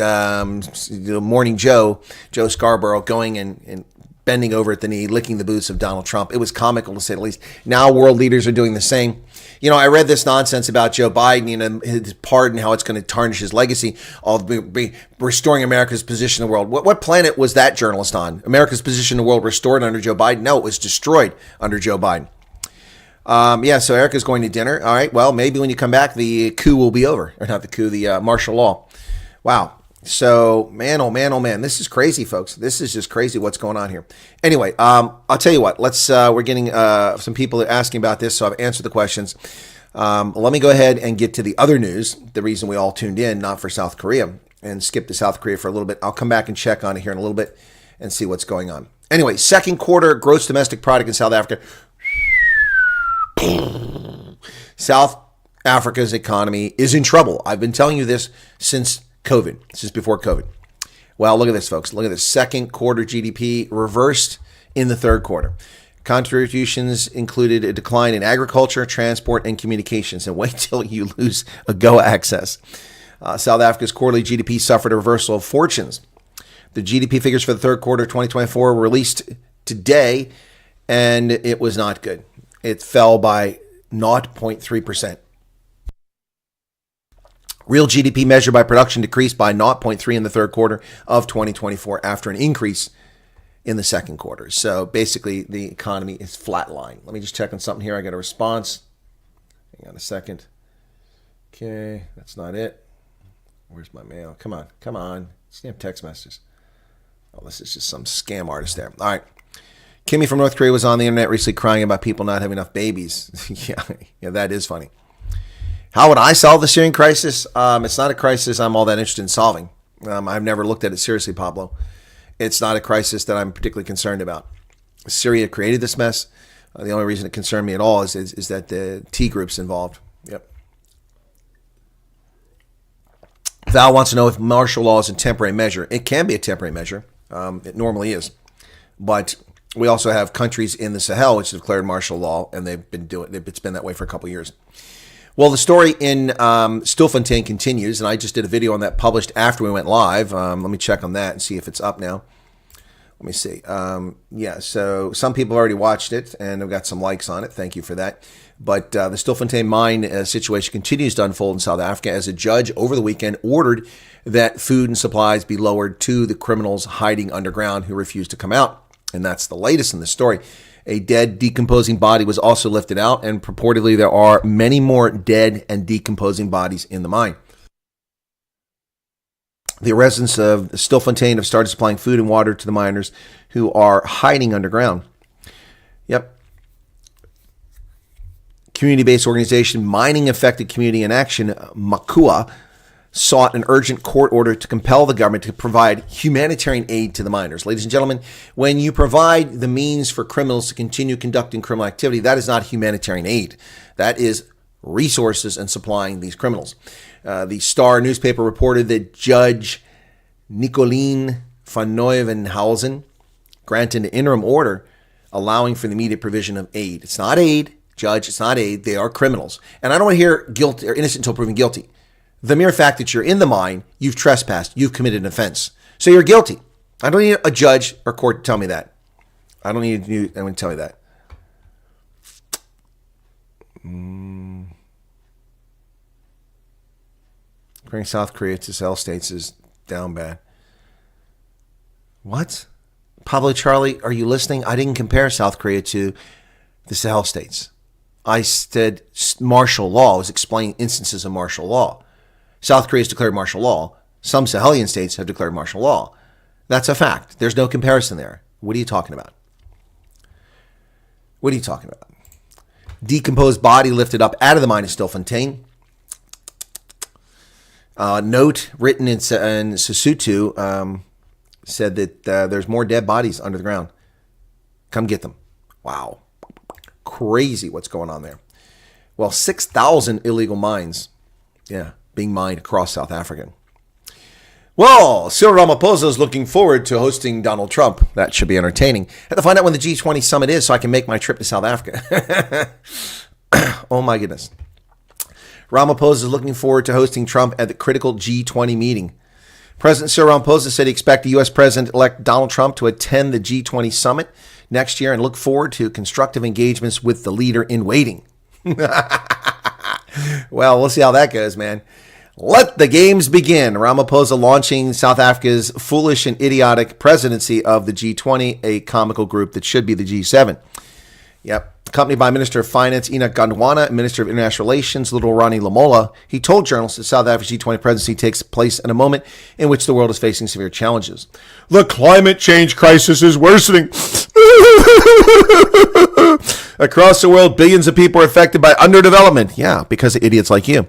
Morning Joe Scarborough, going and bending over at the knee, licking the boots of Donald Trump. It was comical, to say the least. Now world leaders are doing the same. You know, I read this nonsense about Joe Biden, his pardon, how it's going to tarnish his legacy, of restoring America's position in the world. What planet was that journalist on? America's position in the world restored under Joe Biden? No, it was destroyed under Joe Biden. So Erica's going to dinner. All right, well, maybe when you come back, the coup will be over. Or not the coup, the martial law. Wow. So, man, oh man, this is crazy, folks. This is just crazy what's going on here. Anyway, I'll tell you what. We're getting some people asking about this, so I've answered the questions. Let me go ahead and get to the other news, the reason we all tuned in, not for South Korea, and skip to South Korea for a little bit. I'll come back and check on it here in a little bit and see what's going on. Anyway, second quarter gross domestic product in South Africa. South Africa's economy is in trouble. I've been telling you this since COVID, since before COVID. Well, look at this, folks. Look at this. Second quarter GDP reversed in the third quarter. Contributions included a decline in agriculture, transport, and communications. And wait till you lose AGOA access. South Africa's quarterly GDP suffered a reversal of fortunes. The GDP figures for the third quarter of 2024 were released today, and it was not good. It fell by 0.3%. Real GDP measured by production decreased by 0.3 in the third quarter of 2024 after an increase in the second quarter. So basically, the economy is flatlined. Let me just check on something here. I got a response. Hang on a second. Okay, that's not it. Where's my mail? Come on. Snap text messages. Oh, this is just some scam artist there. All right. Kimmy from North Korea was on the internet recently crying about people not having enough babies. yeah, that is funny. How would I solve the Syrian crisis? It's not a crisis I'm all that interested in solving. I've never looked at it seriously, Pablo. It's not a crisis that I'm particularly concerned about. Syria created this mess. The only reason it concerned me at all is that the T group's involved. Yep. Val wants to know if martial law is a temporary measure. It can be a temporary measure. It normally is. But we also have countries in the Sahel which have declared martial law, and it's been that way for a couple of years. Well, the story in Stilfontein continues, and I just did a video on that published after we went live. Let me check on that and see if it's up now. Let me see. So some people already watched it, and I've got some likes on it. Thank you for that. But the Stilfontein mine situation continues to unfold in South Africa as a judge over the weekend ordered that food and supplies be lowered to the criminals hiding underground who refused to come out. And that's the latest in the story. A dead, decomposing body was also lifted out, and purportedly there are many more dead and decomposing bodies in the mine. The residents of Stilfontein have started supplying food and water to the miners who are hiding underground. Yep. Community-based organization Mining Affected Community in Action, MACUA, sought an urgent court order to compel the government to provide humanitarian aid to the miners. Ladies and gentlemen, when you provide the means for criminals to continue conducting criminal activity, that is not humanitarian aid. That is resources and supplying these criminals. The Star newspaper reported that Judge Nicklin van Neuvenhausen granted an interim order allowing for the immediate provision of aid. It's not aid, Judge, it's not aid. They are criminals. And I don't want to hear guilty or innocent until proven guilty. The mere fact that you're in the mine, you've trespassed, you've committed an offense. So you're guilty. I don't need a judge or court to tell me that. I don't need anyone to tell me that. Comparing South Korea to Sahel states is down bad. What? Pablo Charlie, are you listening? I didn't compare South Korea to the Sahel states. I said martial law. I was explaining instances of martial law. South Korea has declared martial law. Some Sahelian states have declared martial law. That's a fact. There's no comparison there. What are you talking about? What are you talking about? Decomposed body lifted up out of the mine in Stilfontein. Note written in Sesotho said that there's more dead bodies under the ground. Come get them. Wow. Crazy what's going on there. Well, 6,000 illegal mines, being mined across South Africa. Well, Cyril Ramaphosa is looking forward to hosting Donald Trump. That should be entertaining. I have to find out when the G20 summit is so I can make my trip to South Africa. Oh my goodness. Ramaphosa is looking forward to hosting Trump at the critical G20 meeting. President Cyril Ramaphosa said he expects the U.S. President-elect Donald Trump to attend the G20 summit next year and look forward to constructive engagements with the leader in waiting. Well, we'll see how that goes, man. Let the games begin. Ramaphosa launching South Africa's foolish and idiotic presidency of the G20, a comical group that should be the G7. Yep. Accompanied by Minister of Finance Enoch Godwana and Minister of International Relations Little Ronnie Lamola, he told journalists that South Africa's G20 presidency takes place in a moment in which the world is facing severe challenges. The climate change crisis is worsening. Across the world, billions of people are affected by underdevelopment. Yeah, because of idiots like you.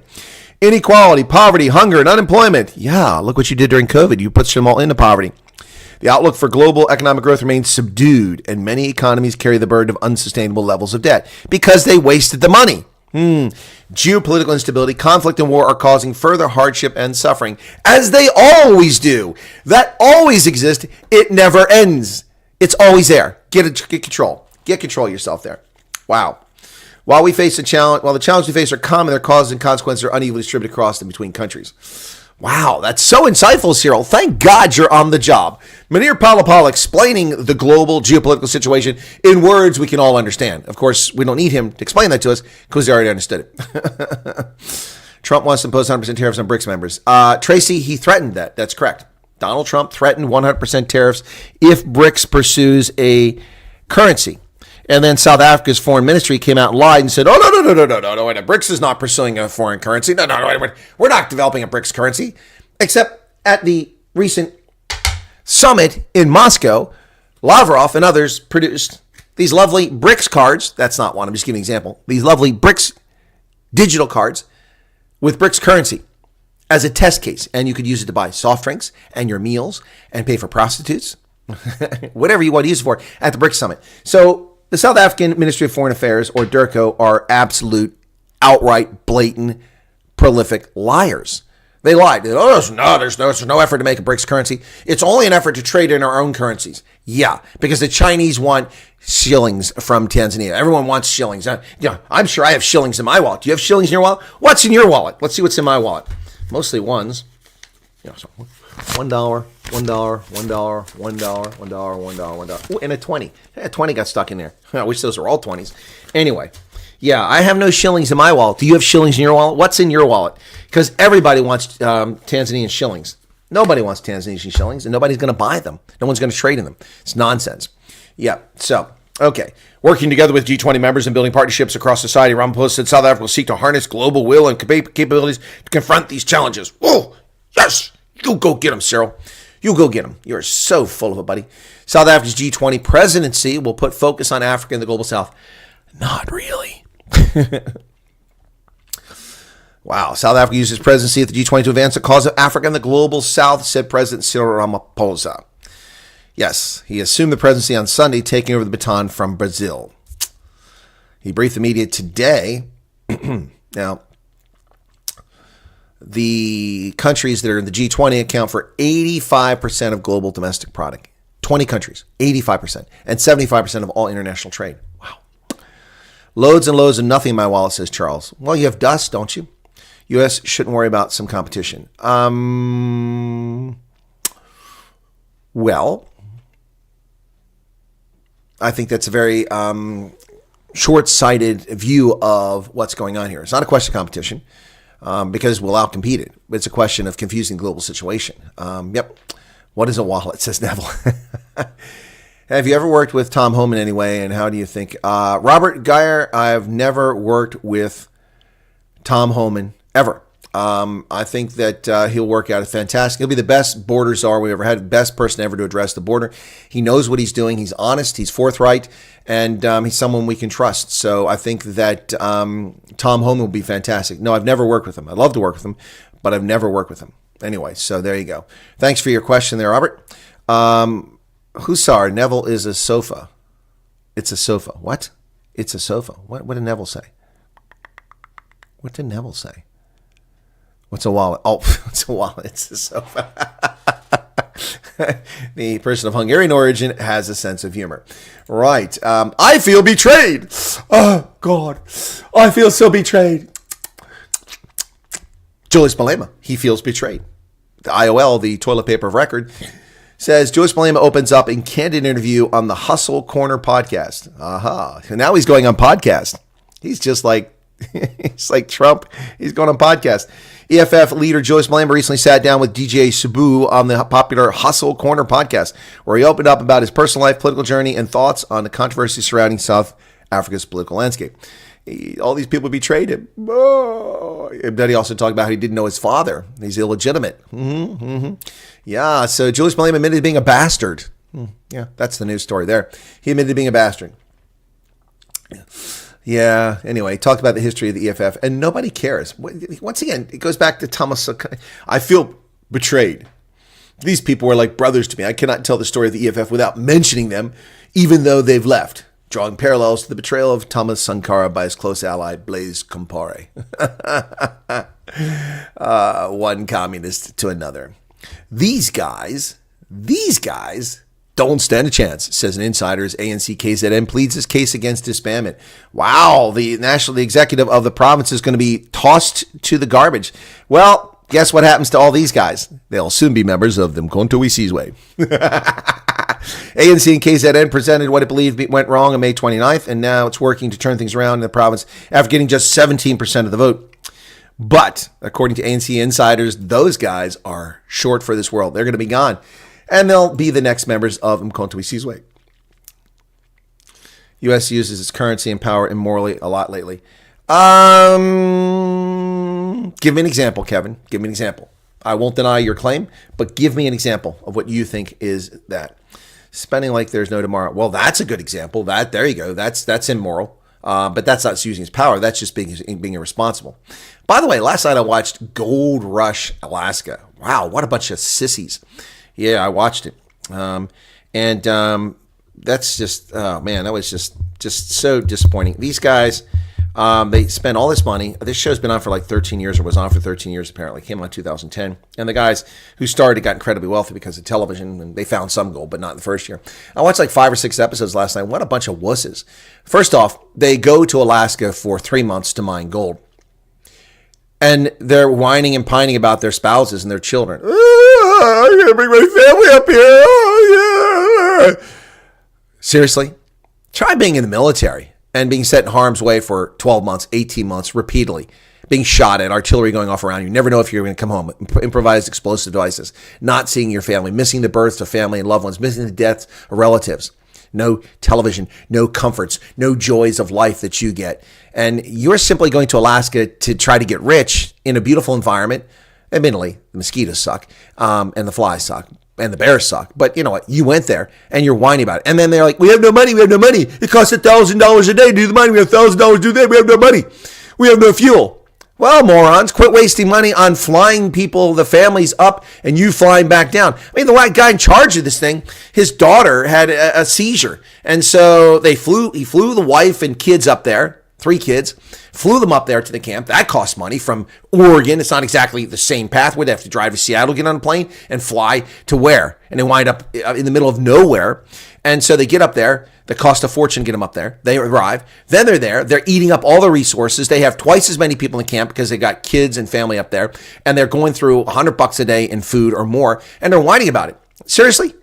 Inequality, poverty, hunger, and unemployment. Yeah, look what you did during COVID. You put them all into poverty. The outlook for global economic growth remains subdued, and many economies carry the burden of unsustainable levels of debt because they wasted the money. Geopolitical instability, conflict, and war are causing further hardship and suffering, as they always do. That always exists. It never ends. It's always there. Get control. Get control of yourself there. Wow. While the challenges we face are common, their causes and consequences are unevenly distributed across and between countries. Wow, that's so insightful, Cyril. Thank God you're on the job. Munir Palapal explaining the global geopolitical situation in words we can all understand. Of course, we don't need him to explain that to us because we already understood it. Trump wants to impose 100% tariffs on BRICS members. Tracy, he threatened that. That's correct. Donald Trump threatened 100% tariffs if BRICS pursues a currency. And then South Africa's foreign ministry came out and lied and said, no, BRICS is not pursuing a foreign currency. No, we're not developing a BRICS currency. Except at the recent summit in Moscow, Lavrov and others produced these lovely BRICS cards. That's not one, I'm just giving an example. These lovely BRICS digital cards with BRICS currency as a test case. And you could use it to buy soft drinks and your meals and pay for prostitutes, whatever you want to use it for at the BRICS summit. So the South African Ministry of Foreign Affairs, or DIRCO, are absolute, outright, blatant, prolific liars. They lied. There's no effort to make a BRICS currency. It's only an effort to trade in our own currencies. Yeah, because the Chinese want shillings from Tanzania. Everyone wants shillings. I'm sure I have shillings in my wallet. Do you have shillings in your wallet? What's in your wallet? Let's see what's in my wallet. Mostly ones. So $1, $1, $1, $1, $1, $1, Ooh, and a 20. A 20 got stuck in there. I wish those were all 20s. Anyway, yeah, I have no shillings in my wallet. Do you have shillings in your wallet? What's in your wallet? Because everybody wants Tanzanian shillings. Nobody wants Tanzanian shillings, and nobody's going to buy them. No one's going to trade in them. It's nonsense. Yeah, so, okay. Working together with G20 members and building partnerships across society, Ramaphosa said South Africa will seek to harness global will and capabilities to confront these challenges. Oh, yes! You go get them, Cyril. You go get them. You're so full of it, buddy. South Africa's G20 presidency will put focus on Africa and the global South. Not really. Wow. South Africa uses presidency at the G20 to advance the cause of Africa and the global South, said President Cyril Ramaphosa. Yes, he assumed the presidency on Sunday, taking over the baton from Brazil. He briefed the media today. Now, the countries that are in the G20 account for 85% of global domestic product. 20 countries, 85%, and 75% of all international trade. Wow. Loads and loads of nothing in my wallet, says Charles. Well, you have dust, don't you? U.S. shouldn't worry about some competition. Well, I think that's a very short-sighted view of what's going on here. It's not a question of competition because we'll outcompete it. It's a question of confusing the global situation. Yep. What is a wallet, says Neville. Have you ever worked with Tom Homan anyway, and how do you think? Robert Geyer, I've never worked with Tom Homan ever. I think that he'll work out fantastic. He'll be the best border czar we ever had, the best person ever to address the border. He knows what he's doing. He's honest. He's forthright. And he's someone we can trust. So I think that Tom Homan will be fantastic. No, I've never worked with him. I'd love to work with him, but I've never worked with him. Anyway, so there you go. Thanks for your question there, Robert. Hussar, Neville is a sofa. It's a sofa. What? It's a sofa. What did Neville say? What did Neville say? What's a wallet? Oh, it's a wallet. It's a sofa. The person of Hungarian origin has a sense of humor. Right. I feel betrayed. Oh, God. I feel so betrayed. Julius Malema, he feels betrayed. The IOL, the toilet paper of record, says Julius Malema opens up in candid interview on the Hustle Corner podcast. Aha. And now he's going on podcast. He's just like, he's like Trump. He's going on podcast. EFF leader Julius Malema recently sat down with DJ Sabu on the popular Hustle Corner podcast, where he opened up about his personal life, political journey, and thoughts on the controversy surrounding South Africa's political landscape. All these people betrayed him. Oh. But he also talked about how he didn't know his father. He's illegitimate. Yeah, so Julius Malema admitted to being a bastard. Yeah, that's the news story there. He admitted to being a bastard. Yeah, anyway, talked about the history of the EFF, and nobody cares. Once again, it goes back to Thomas. I feel betrayed. These people were like brothers to me. I cannot tell the story of the EFF without mentioning them, even though they've left. Drawing parallels to the betrayal of Thomas Sankara by his close ally, Blaise Compaoré. One communist to another. These guys don't stand a chance, says an insider as ANC KZN pleads his case against disbandment. Wow, the executive of the province is going to be tossed to the garbage. Well, guess what happens to all these guys? They'll soon be members of the Mkhonto we Sizwe. ANC and KZN presented what it believed went wrong on May 29th, and now it's working to turn things around in the province after getting just 17% of the vote. But according to ANC insiders, those guys are short for this world. They're going to be gone, and they'll be the next members of Mkhonto we Sizwe. U.S. uses its currency and power immorally a lot lately. Give me an example, Kevin. Give me an example. I won't deny your claim, but give me an example of what you think is that. Spending like there's no tomorrow. Well, that's a good example. There you go. That's immoral. But that's not using his power. That's just being irresponsible. By the way, last night I watched Gold Rush Alaska. Wow, what a bunch of sissies. Yeah, I watched it. That's just, oh man, that was just so disappointing. These guys, they spend all this money. This show's been on for like 13 years, or was on for 13 years apparently. It came on in 2010. And the guys who started got incredibly wealthy because of television, and they found some gold, but not in the first year. I watched like 5 or 6 episodes last night. What a bunch of wusses. First off, they go to Alaska for 3 months to mine gold. And they're whining and pining about their spouses and their children. Oh, I'm going to bring my family up here. Oh, yeah. Seriously? Try being in the military and being set in harm's way for 12 months, 18 months, repeatedly. Being shot at, artillery going off around you. You never know if you're going to come home. Improvised explosive devices. Not seeing your family. Missing the births of family and loved ones. Missing the deaths of relatives. No television. No comforts. No joys of life that you get. And you're simply going to Alaska to try to get rich in a beautiful environment. Admittedly, the mosquitoes suck. And the flies suck. and the Bears suck. But you know what? You went there and you're whining about it. And then they're like, we have no money. We have no money. It costs $1,000 a day to do the money. We have $1,000 to do that. We have no money. We have no fuel. Well, morons, quit wasting money on flying people, the families up, and you flying back down. I mean, the guy in charge of this thing, his daughter had a seizure. And so he flew the wife and kids up there, 3 kids, flew them up there to the camp. That cost money from Oregon. It's not exactly the same path. We'd have to drive to Seattle, get on a plane, and fly to where? And they wind up in the middle of nowhere. And so they get up there. That cost a fortune to get them up there. They arrive. Then they're there. They're eating up all the resources. They have twice as many people in camp because they got kids and family up there. And they're going through $100 a day in food or more. And they're whining about it. Seriously?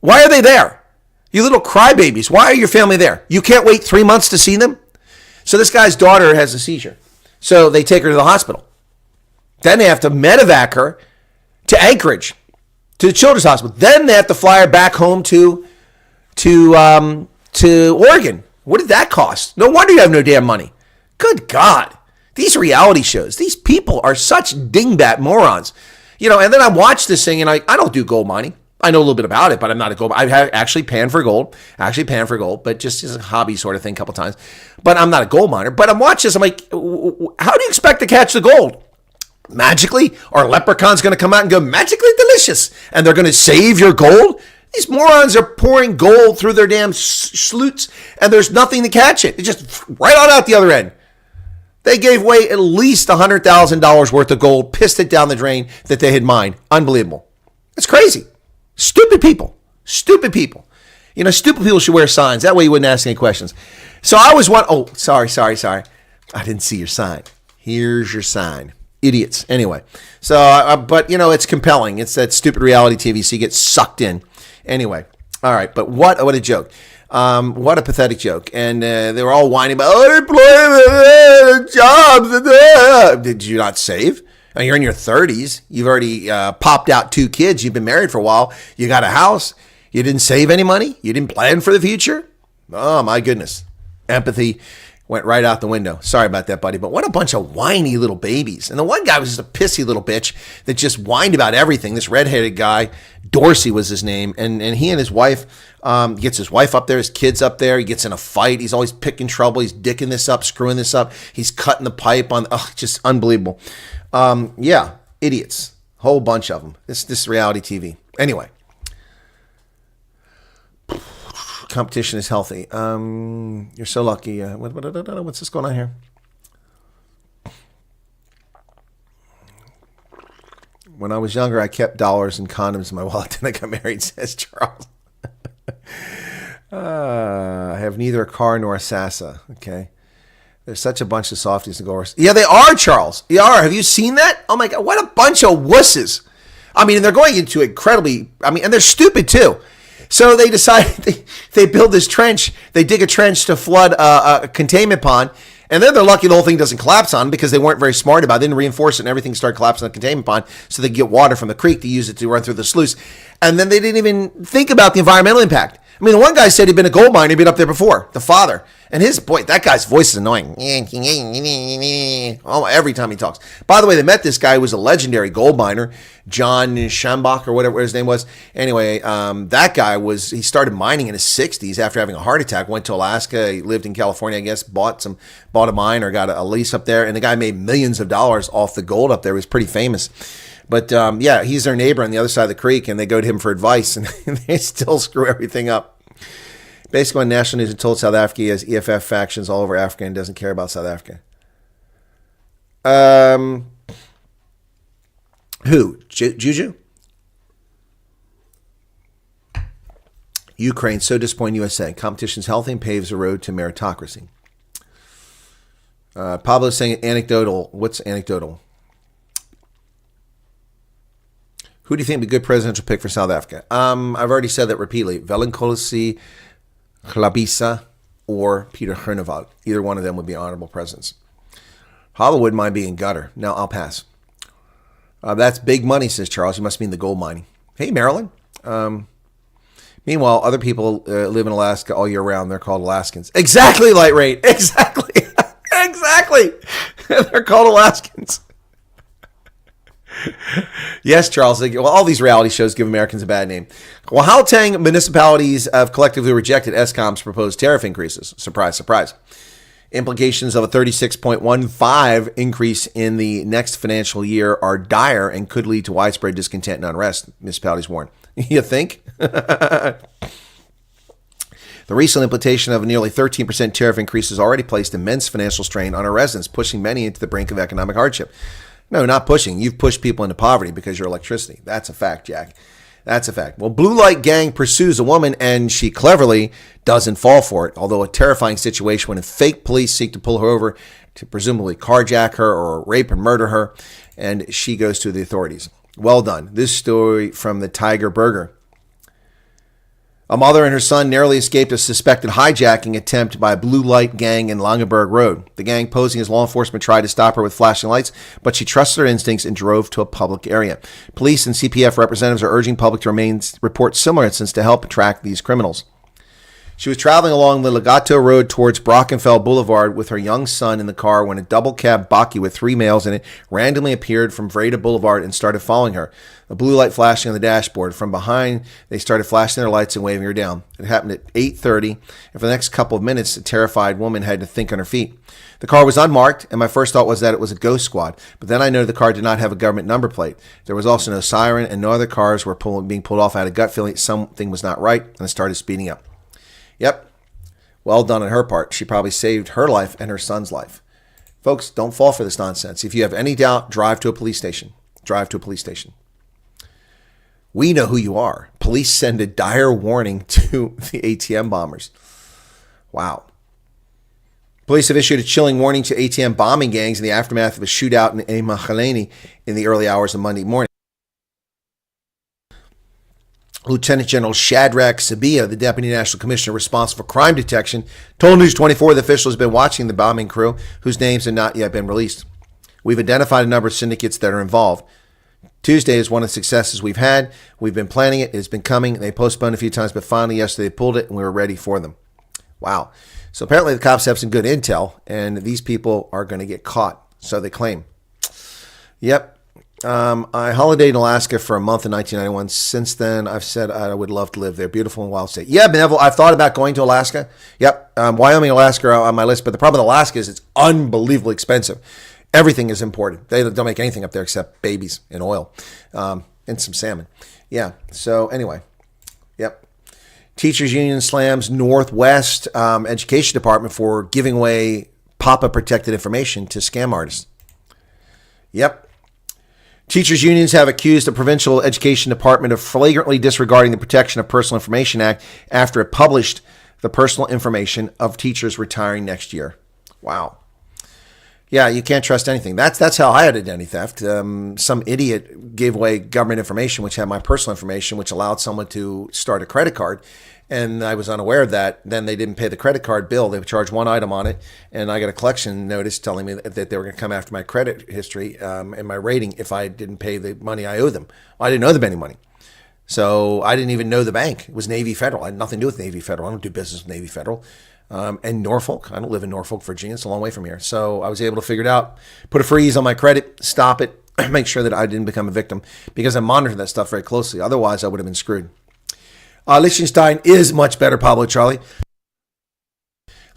Why are they there? You little crybabies. Why are your family there? You can't wait 3 months to see them? So this guy's daughter has a seizure. So they take her to the hospital. Then they have to medevac her to Anchorage, to the Children's Hospital. Then they have to fly her back home to Oregon. What did that cost? No wonder you have no damn money. Good God. These reality shows, these people are such dingbat morons. You know, and then I watch this thing and I don't do gold mining. I know a little bit about it, but I'm not a gold. I have actually panned for gold, but just as a hobby sort of thing a couple times. But I'm not a gold miner. But I'm watching this. I'm like, how do you expect to catch the gold? Magically? Or leprechaun's going to come out and go, magically delicious. And they're going to save your gold? These morons are pouring gold through their damn sloots, and there's nothing to catch it. It's just right on out the other end. They gave away at least $100,000 worth of gold, pissed it down the drain that they had mined. Unbelievable. It's crazy. Stupid people. Stupid people. You know, stupid people should wear signs. That way you wouldn't ask any questions. So I was one. Oh, sorry. I didn't see your sign. Here's your sign. Idiots. Anyway. So, but, you know, it's compelling. It's that stupid reality TV, so you get sucked in. Anyway, all right, but what a joke. What a pathetic joke. And they were all whining about unemployment, jobs. Did you not save? I mean, you're in your 30s. You've already popped out 2 kids. You've been married for a while. You got a house. You didn't save any money. You didn't plan for the future. Oh, my goodness. Empathy went right out the window. Sorry about that, buddy. But what a bunch of whiny little babies. And the one guy was just a pissy little bitch that just whined about everything. This redheaded guy, Dorsey was his name. And he and his wife, gets his wife up there, his kids up there. He gets in a fight. He's always picking trouble. He's dicking this up, screwing this up. He's cutting the pipe on, just unbelievable. Yeah, idiots. Whole bunch of them. This reality TV. Anyway. Competition is healthy. You're so lucky. What's this going on here? When I was younger, I kept dollars and condoms in my wallet. Then I got married, says Charles. I have neither a car nor a Sasa. Okay. There's such a bunch of softies and goers. Yeah, they are, Charles. They are. Have you seen that? Oh my God. What a bunch of wusses. I mean, they're going into incredibly, and they're stupid too. So they decide they build this trench. They dig a trench to flood a containment pond. And then they're lucky the whole thing doesn't collapse on them because they weren't very smart about it. They didn't reinforce it and everything started collapsing in the containment pond so they could get water from the creek to use it to run through the sluice. And then they didn't even think about the environmental impact. I mean, the one guy said he'd been a gold miner. He'd been up there before, the father. And that guy's voice is annoying. Oh, every time he talks. By the way, they met this guy who was a legendary gold miner, John Schambach or whatever his name was. Anyway, that guy he started mining in his 60s after having a heart attack, went to Alaska. He lived in California, I guess, bought a mine or got a lease up there. And the guy made millions of dollars off the gold up there. He was pretty famous. But yeah, he's their neighbor on the other side of the creek, and they go to him for advice, and they still screw everything up. Basically, on national news, it told South Africa he has EFF factions all over Africa and doesn't care about South Africa. Who? Juju? Ukraine, so disappointing USA. Competition's healthy and paves the road to meritocracy. Pablo's saying anecdotal. What's anecdotal? Who do you think would be a good presidential pick for South Africa? I've already said that repeatedly. Velenkosi, Glabisa, or Peter Groenewald. Either one of them would be honorable presidents. Hollywood might be in gutter. No, I'll pass. That's big money, says Charles. You must mean the gold mining. Hey, Maryland. Meanwhile, other people live in Alaska all year round. They're called Alaskans. Exactly, Light Rate. Exactly. Exactly. They're called Alaskans. Yes, Charles. Well, all these reality shows give Americans a bad name. Well, Gauteng municipalities have collectively rejected ESCOM's proposed tariff increases. Surprise, surprise. Implications of a 36.15 increase in the next financial year are dire and could lead to widespread discontent and unrest, municipalities warn. You think? The recent implementation of a nearly 13% tariff increase has already placed immense financial strain on our residents, pushing many into the brink of economic hardship. No, not pushing. You've pushed people into poverty because of your electricity. That's a fact, Jack. That's a fact. Well, Blue Light Gang pursues a woman and she cleverly doesn't fall for it, although a terrifying situation when fake police seek to pull her over to presumably carjack her or rape and murder her, and she goes to the authorities. Well done. This story from the Tiger Burger. A mother and her son narrowly escaped a suspected hijacking attempt by a Blue Light Gang in Langenberg Road. The gang, posing as law enforcement, tried to stop her with flashing lights, but she trusted her instincts and drove to a public area. Police and CPF representatives are urging public to report similar incidents to help track these criminals. She was traveling along the Legato Road towards Brockenfell Boulevard with her young son in the car when a double cab bakkie with 3 males in it randomly appeared from Vreda Boulevard and started following her. A blue light flashing on the dashboard. From behind, they started flashing their lights and waving her down. It happened at 8:30, and for the next couple of minutes, the terrified woman had to think on her feet. The car was unmarked, and my first thought was that it was a ghost squad. But then I noted the car did not have a government number plate. There was also no siren, and no other cars were being pulled off. I had a gut feeling something was not right, and I started speeding up. Yep. Well done on her part. She probably saved her life and her son's life. Folks, don't fall for this nonsense. If you have any doubt, drive to a police station. Drive to a police station. We know who you are. Police send a dire warning to the ATM bombers. Wow. Police have issued a chilling warning to ATM bombing gangs in the aftermath of a shootout in Emakhaleni in the early hours of Monday morning. Lieutenant General Shadrach Sabia, the Deputy National Commissioner responsible for crime detection, told News 24 the official has been watching the bombing crew, whose names have not yet been released. We've identified a number of syndicates that are involved. Tuesday is one of the successes we've had. We've been planning it. It's been coming. They postponed a few times, but finally yesterday they pulled it, and we were ready for them. Wow. So apparently the cops have some good intel, and these people are going to get caught, so they claim. Yep. I holidayed in Alaska for a month in 1991. Since then, I've said I would love to live there. Beautiful and wild state. Yeah, Neville, I've thought about going to Alaska. Yep, Wyoming, Alaska are on my list. But the problem with Alaska is it's unbelievably expensive. Everything is imported. They don't make anything up there except babies and oil and some salmon. Yeah, so anyway, yep. Teachers Union slams Northwest Education Department for giving away PAPA-protected information to scam artists. Yep. Teachers unions have accused the Provincial Education Department of flagrantly disregarding the Protection of Personal Information Act after it published the personal information of teachers retiring next year. Wow. Yeah, you can't trust anything. That's how I had identity theft. Some idiot gave away government information, which had my personal information, which allowed someone to start a credit card. And I was unaware of that. Then they didn't pay the credit card bill. They would charge one item on it. And I got a collection notice telling me that they were going to come after my credit history and my rating if I didn't pay the money I owe them. Well, I didn't owe them any money. So I didn't even know the bank. It was Navy Federal. I had nothing to do with Navy Federal. I don't do business with Navy Federal. And Norfolk. I don't live in Norfolk, Virginia. It's a long way from here. So I was able to figure it out, put a freeze on my credit, stop it, make sure that I didn't become a victim because I monitored that stuff very closely. Otherwise, I would have been screwed. Liechtenstein is much better, Pablo Charlie.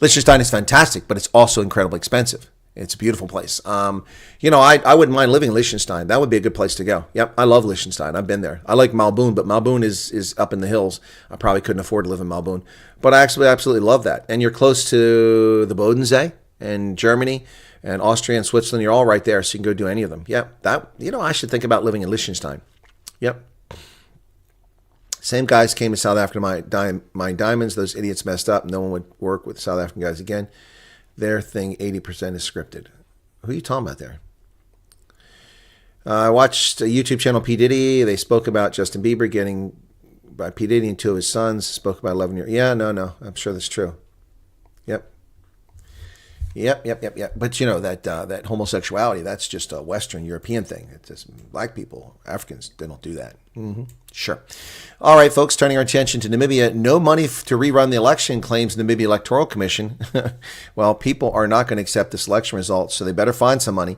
Liechtenstein is fantastic, but it's also incredibly expensive. It's a beautiful place. I wouldn't mind living in Liechtenstein. That would be a good place to go. Yep, I love Liechtenstein. I've been there. I like Malboon, but Malboon is up in the hills. I probably couldn't afford to live in Malboon. But I actually absolutely love that. And you're close to the Bodensee and Germany and Austria and Switzerland. You're all right there, so you can go do any of them. Yep, I should think about living in Liechtenstein. Yep. Same guys came to South Africa to mine diamonds. Those idiots messed up. No one would work with South African guys again. Their thing, 80% is scripted. Who are you talking about there? I watched a YouTube channel, P. Diddy. They spoke about Justin Bieber getting by P. Diddy and 2 of his sons. Spoke about 11 years. Yeah, no. I'm sure that's true. Yep. But you know that homosexuality, that's just a Western European thing. It's just black people, Africans, they don't do that. Mm-hmm. Sure. All right, folks, turning our attention to Namibia. No money to rerun the election, claims Namibia Electoral Commission. Well, people are not going to accept this election result, so they better find some money.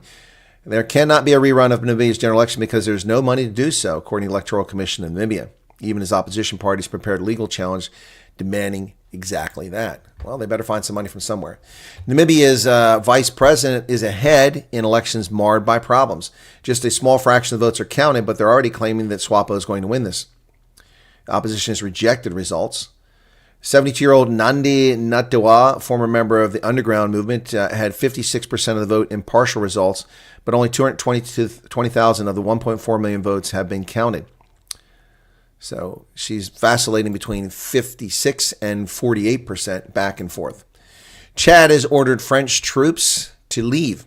There cannot be a rerun of Namibia's general election because there's no money to do so, according to the Electoral Commission of Namibia, even as opposition parties prepared a legal challenge demanding exactly that. Well, they better find some money from somewhere. Namibia's vice president is ahead in elections marred by problems. Just a small fraction of the votes are counted, but they're already claiming that SWAPO is going to win this. The opposition has rejected results. 72-year-old Nandi Natawa, former member of the underground movement, had 56% of the vote in partial results, but only 220,000 of the 1.4 million votes have been counted. So she's vacillating between 56 and 48% back and forth. Chad has ordered French troops to leave,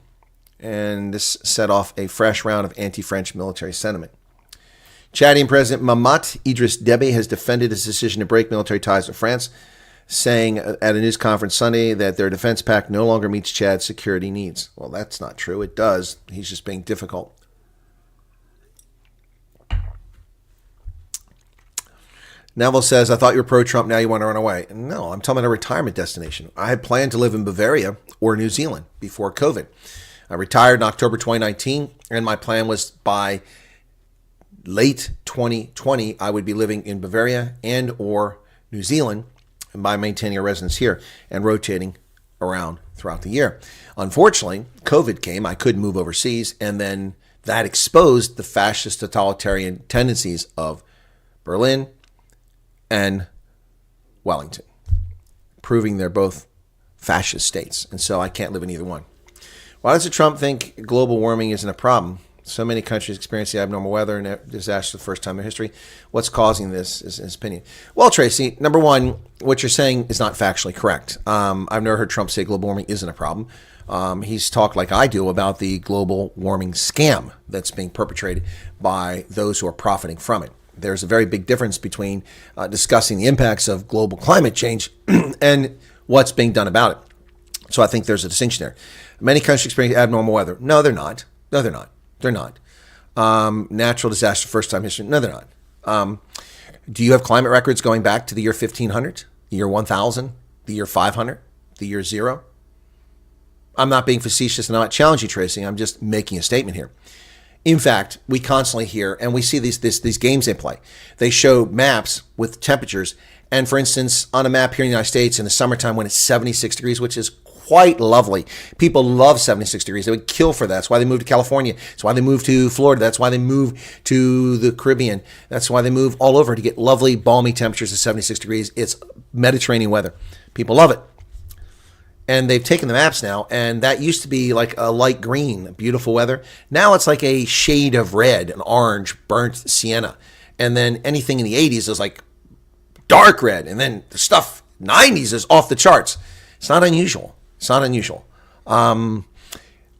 and this set off a fresh round of anti-French military sentiment. Chadian President Mahamat Idriss Déby has defended his decision to break military ties with France, saying at a news conference Sunday that their defense pact no longer meets Chad's security needs. Well, that's not true. It does. He's just being difficult. Neville says, I thought you were pro-Trump, now you want to run away. No, I'm talking about a retirement destination. I had planned to live in Bavaria or New Zealand before COVID. I retired in October 2019, and my plan was by late 2020, I would be living in Bavaria and or New Zealand by maintaining a residence here and rotating around throughout the year. Unfortunately, COVID came. I couldn't move overseas, and then that exposed the fascist totalitarian tendencies of Berlin and Wellington, proving they're both fascist states. And so I can't live in either one. Why does Trump think global warming isn't a problem? So many countries experience the abnormal weather and disaster for the first time in history. What's causing this is his opinion. Well, Tracy, number one, what you're saying is not factually correct. I've never heard Trump say global warming isn't a problem. He's talked like I do about the global warming scam that's being perpetrated by those who are profiting from it. There's a very big difference between discussing the impacts of global climate change and what's being done about it. So I think there's a distinction there. Many countries experience abnormal weather. No, they're not. No, they're not. They're not. Natural disaster, first time history. No, they're not. Do you have climate records going back to the year 1500, the year 1000, the year 500, the year 0? I'm not being facetious and I'm not challenging you, Tracy. I'm just making a statement here. In fact, we constantly hear, and we see these games they play. They show maps with temperatures. And for instance, on a map here in the United States in the summertime when it's 76 degrees, which is quite lovely. People love 76 degrees. They would kill for that. That's why they moved to California. That's why they moved to Florida. That's why they moved to the Caribbean. That's why they move all over to get lovely, balmy temperatures of 76 degrees. It's Mediterranean weather. People love it. And they've taken the maps now, and that used to be like a light green, beautiful weather. Now it's like a shade of red, an orange, burnt sienna. And then anything in the 80s is like dark red. And then the stuff 90s is off the charts. It's not unusual. It's not unusual.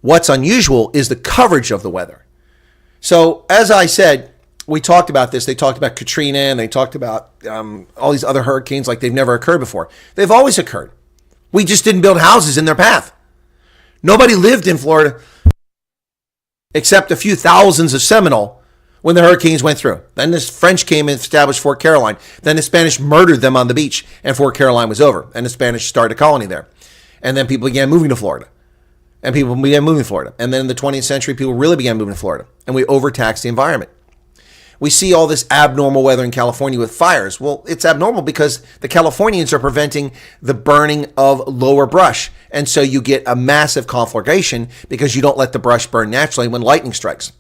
What's unusual is the coverage of the weather. So as I said, we talked about this. They talked about Katrina and they talked about all these other hurricanes like they've never occurred before. They've always occurred. We just didn't build houses in their path. Nobody lived in Florida except a few thousands of Seminole when the hurricanes went through. Then the French came and established Fort Caroline. Then the Spanish murdered them on the beach and Fort Caroline was over. And the Spanish started a colony there. And then people began moving to Florida. And people began moving to Florida. And then in the 20th century, people really began moving to Florida. And we overtaxed the environment. We see all this abnormal weather in California with fires. Well, it's abnormal because the Californians are preventing the burning of lower brush. And so you get a massive conflagration because you don't let the brush burn naturally when lightning strikes.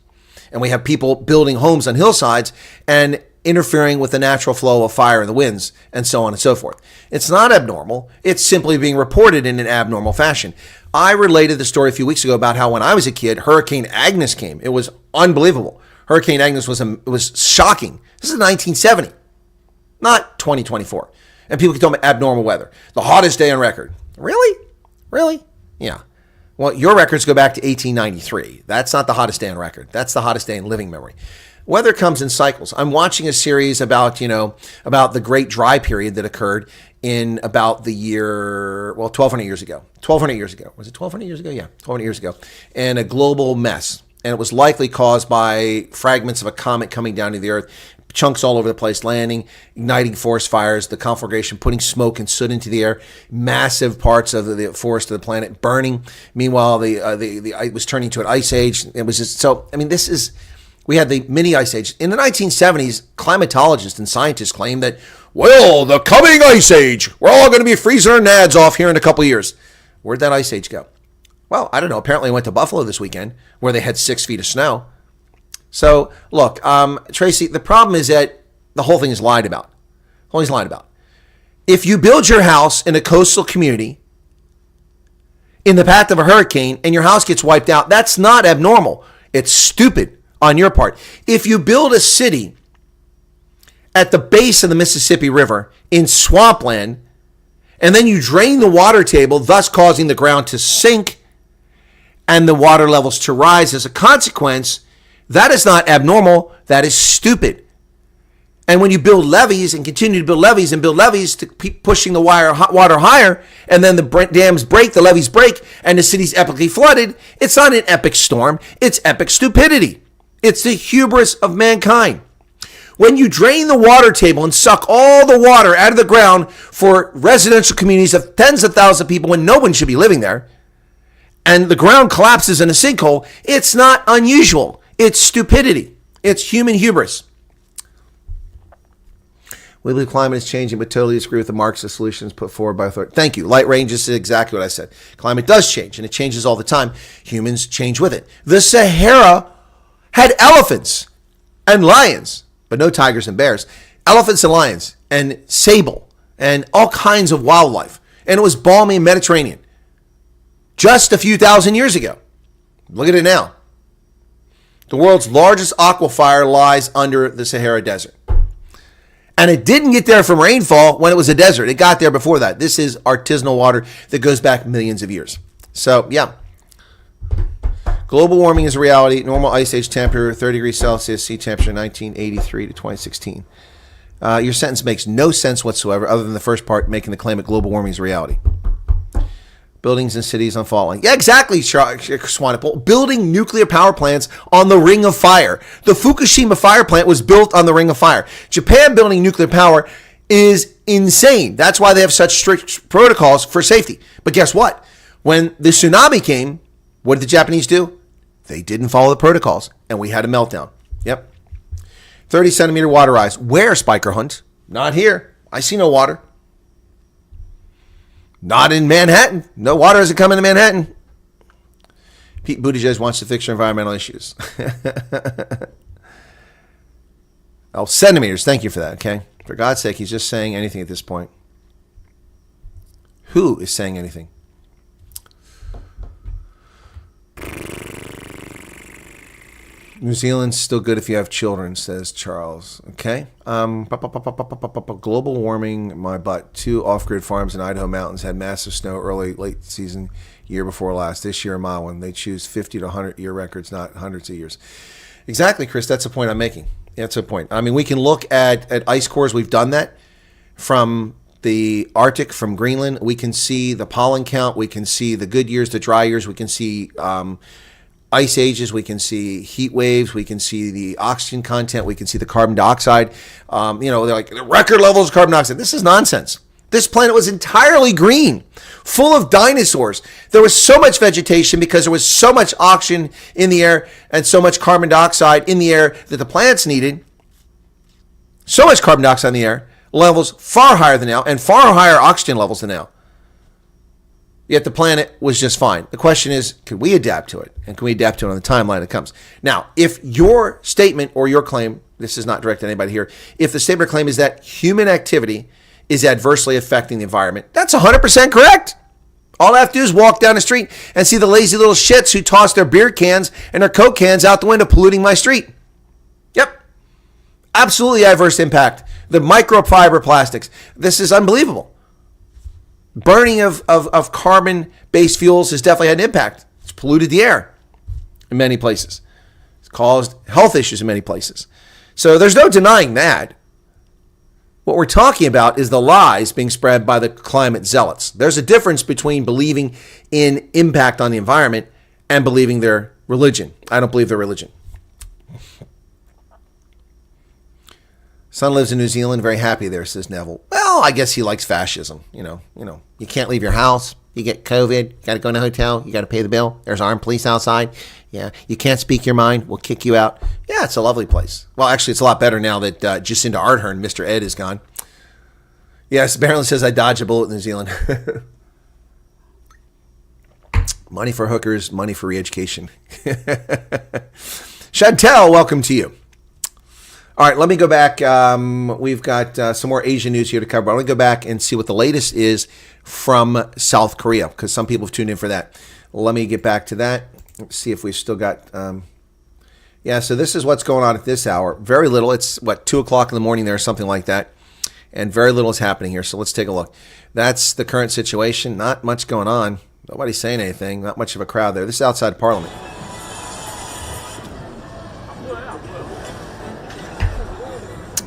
And we have people building homes on hillsides and interfering with the natural flow of fire and the winds and so on and so forth. It's not abnormal. It's simply being reported in an abnormal fashion. I related the story a few weeks ago about how when I was a kid, Hurricane Agnes came. It was unbelievable. Hurricane Agnes was shocking. This is 1970, not 2024. And people can tell me abnormal weather. The hottest day on record. Really? Really? Yeah. Well, your records go back to 1893. That's not the hottest day on record. That's the hottest day in living memory. Weather comes in cycles. I'm watching a series about the great dry period that occurred in about the year, 1,200 years ago. 1,200 years ago. Was it 1,200 years ago? Yeah, 1,200 years ago. And a global mess. And it was likely caused by fragments of a comet coming down to the Earth, chunks all over the place, landing, igniting forest fires, the conflagration, putting smoke and soot into the air, massive parts of the forest of the planet burning. Meanwhile, the ice was turning to an ice age. It was just so. I mean, we had the mini ice age in the 1970s. Climatologists and scientists claimed that, well, the coming ice age, we're all going to be freezing our nads off here in a couple of years. Where'd that ice age go? Well, I don't know. Apparently, I went to Buffalo this weekend where they had 6 feet of snow. So, look, Tracy, the problem is that the whole thing is lied about. Always lied about. If you build your house in a coastal community in the path of a hurricane and your house gets wiped out, that's not abnormal. It's stupid on your part. If you build a city at the base of the Mississippi River in swampland, and then you drain the water table, thus causing the ground to sink and the water levels to rise as a consequence, that is not abnormal. That is stupid. And when you build levees and continue to build levees and build levees to keep pushing the water higher, and then the dams break, the levees break, and the city's epically flooded, it's not an epic storm. It's epic stupidity. It's the hubris of mankind. When you drain the water table and suck all the water out of the ground for residential communities of tens of thousands of people when no one should be living there, and the ground collapses in a sinkhole, it's not unusual. It's stupidity. It's human hubris. We believe climate is changing, but totally disagree with the Marxist solutions put forward by authority. Thank you. Light range is exactly what I said. Climate does change, and it changes all the time. Humans change with it. The Sahara had elephants and lions, but no tigers and bears. Elephants and lions and sable and all kinds of wildlife. And it was balmy and Mediterranean just a few thousand years ago. Look at it now. The world's largest aquifer lies under the Sahara Desert. And it didn't get there from rainfall when it was a desert. It got there before that. This is artisanal water that goes back millions of years. So, yeah. Global warming is a reality. Normal ice age temperature, 30 degrees Celsius, sea temperature, 1983 to 2016. Your sentence makes no sense whatsoever other than the first part, making the claim that global warming is a reality. Buildings and cities on falling. Yeah, exactly, Swanepoel. Building nuclear power plants on the Ring of Fire. The Fukushima fire plant was built on the Ring of Fire. Japan building nuclear power is insane. That's why they have such strict protocols for safety. But guess what? When the tsunami came, what did the Japanese do? They didn't follow the protocols, and we had a meltdown. Yep. 30-centimeter water rise. Where, Spiker Hunt? Not here. I see no water. Not in Manhattan. No water hasn't come into Manhattan. Pete Buttigieg wants to fix your environmental issues. Oh, centimeters. Thank you for that, okay? For God's sake, he's just saying anything at this point. Who is saying anything? New Zealand's still good if you have children, says Charles. Okay. Global warming, my butt. 2 off-grid farms in Idaho mountains had massive snow late season, year before last. This year in Maui, they choose 50 to 100-year records, not hundreds of years. Exactly, Chris. That's the point I'm making. That's the point. I mean, we can look at ice cores. We've done that from the Arctic, from Greenland. We can see the pollen count. We can see the good years, the dry years. We can see ice ages, we can see heat waves, we can see the oxygen content, we can see the carbon dioxide. They're like, the record levels of carbon dioxide. This is nonsense. This planet was entirely green, full of dinosaurs. There was so much vegetation because there was so much oxygen in the air and so much carbon dioxide in the air that the plants needed. So much carbon dioxide in the air, levels far higher than now, and far higher oxygen levels than now. Yet the planet was just fine. The question is, can we adapt to it? And can we adapt to it on the timeline that comes? Now, if your statement or your claim, this is not directed at anybody here, if the statement or claim is that human activity is adversely affecting the environment, that's 100% correct. All I have to do is walk down the street and see the lazy little shits who toss their beer cans and their Coke cans out the window polluting my street. Yep. Absolutely adverse impact. The microfiber plastics. This is unbelievable. Burning of carbon-based fuels has definitely had an impact. It's polluted the air in many places. It's caused health issues in many places. So there's no denying that. What we're talking about is the lies being spread by the climate zealots. There's a difference between believing in impact on the environment and believing their religion. I don't believe their religion. Son lives in New Zealand, very happy there, says Neville. Well, I guess he likes fascism. You know, you can't leave your house. You get COVID. You got to go in a hotel. You got to pay the bill. There's armed police outside. Yeah, you can't speak your mind. We'll kick you out. Yeah, it's a lovely place. Well, actually, it's a lot better now that Jacinda Ardern, Mr. Ed, is gone. Yes, apparently says I dodged a bullet in New Zealand. Money for hookers, money for re-education. Chantel, welcome to you. All right, let me go back. We've got some more Asian news here to cover. I want to go back and see what the latest is from South Korea, because some people have tuned in for that. Let me get back to that. Let's see if we've still got... yeah, so this is what's going on at this hour. Very little. It's, 2 o'clock in the morning there, something like that. And very little is happening here, so let's take a look. That's the current situation. Not much going on. Nobody's saying anything. Not much of a crowd there. This is outside Parliament.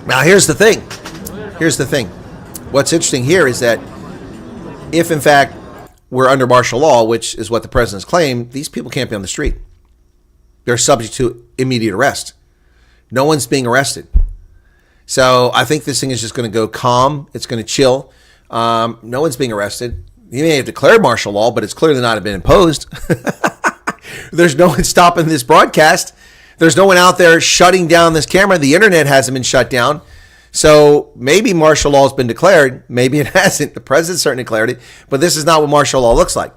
Now, here's the thing. What's interesting here is that if, in fact, we're under martial law, which is what the president's claimed, these people can't be on the street. They're subject to immediate arrest. No one's being arrested. So I think this thing is just going to go calm. It's going to chill. No one's being arrested. You may have declared martial law, but it's clearly not been imposed. There's no one stopping this broadcast. There's no one out there shutting down this camera. The internet hasn't been shut down. So maybe martial law has been declared. Maybe it hasn't. The president certainly declared it. But this is not what martial law looks like.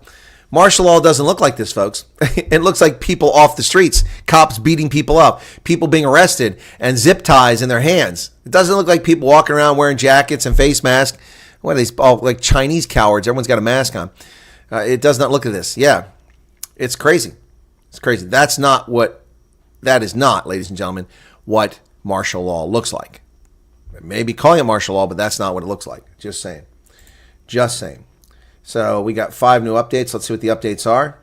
Martial law doesn't look like this, folks. It looks like people off the streets, cops beating people up, people being arrested, and zip ties in their hands. It doesn't look like people walking around wearing jackets and face masks. What are these? Oh, like Chinese cowards. Everyone's got a mask on. It does not look at this. Yeah, it's crazy. It's crazy. That is not, ladies and gentlemen, what martial law looks like. Maybe calling it martial law, but that's not what it looks like. Just saying. Just saying. So we got 5 new updates. Let's see what the updates are.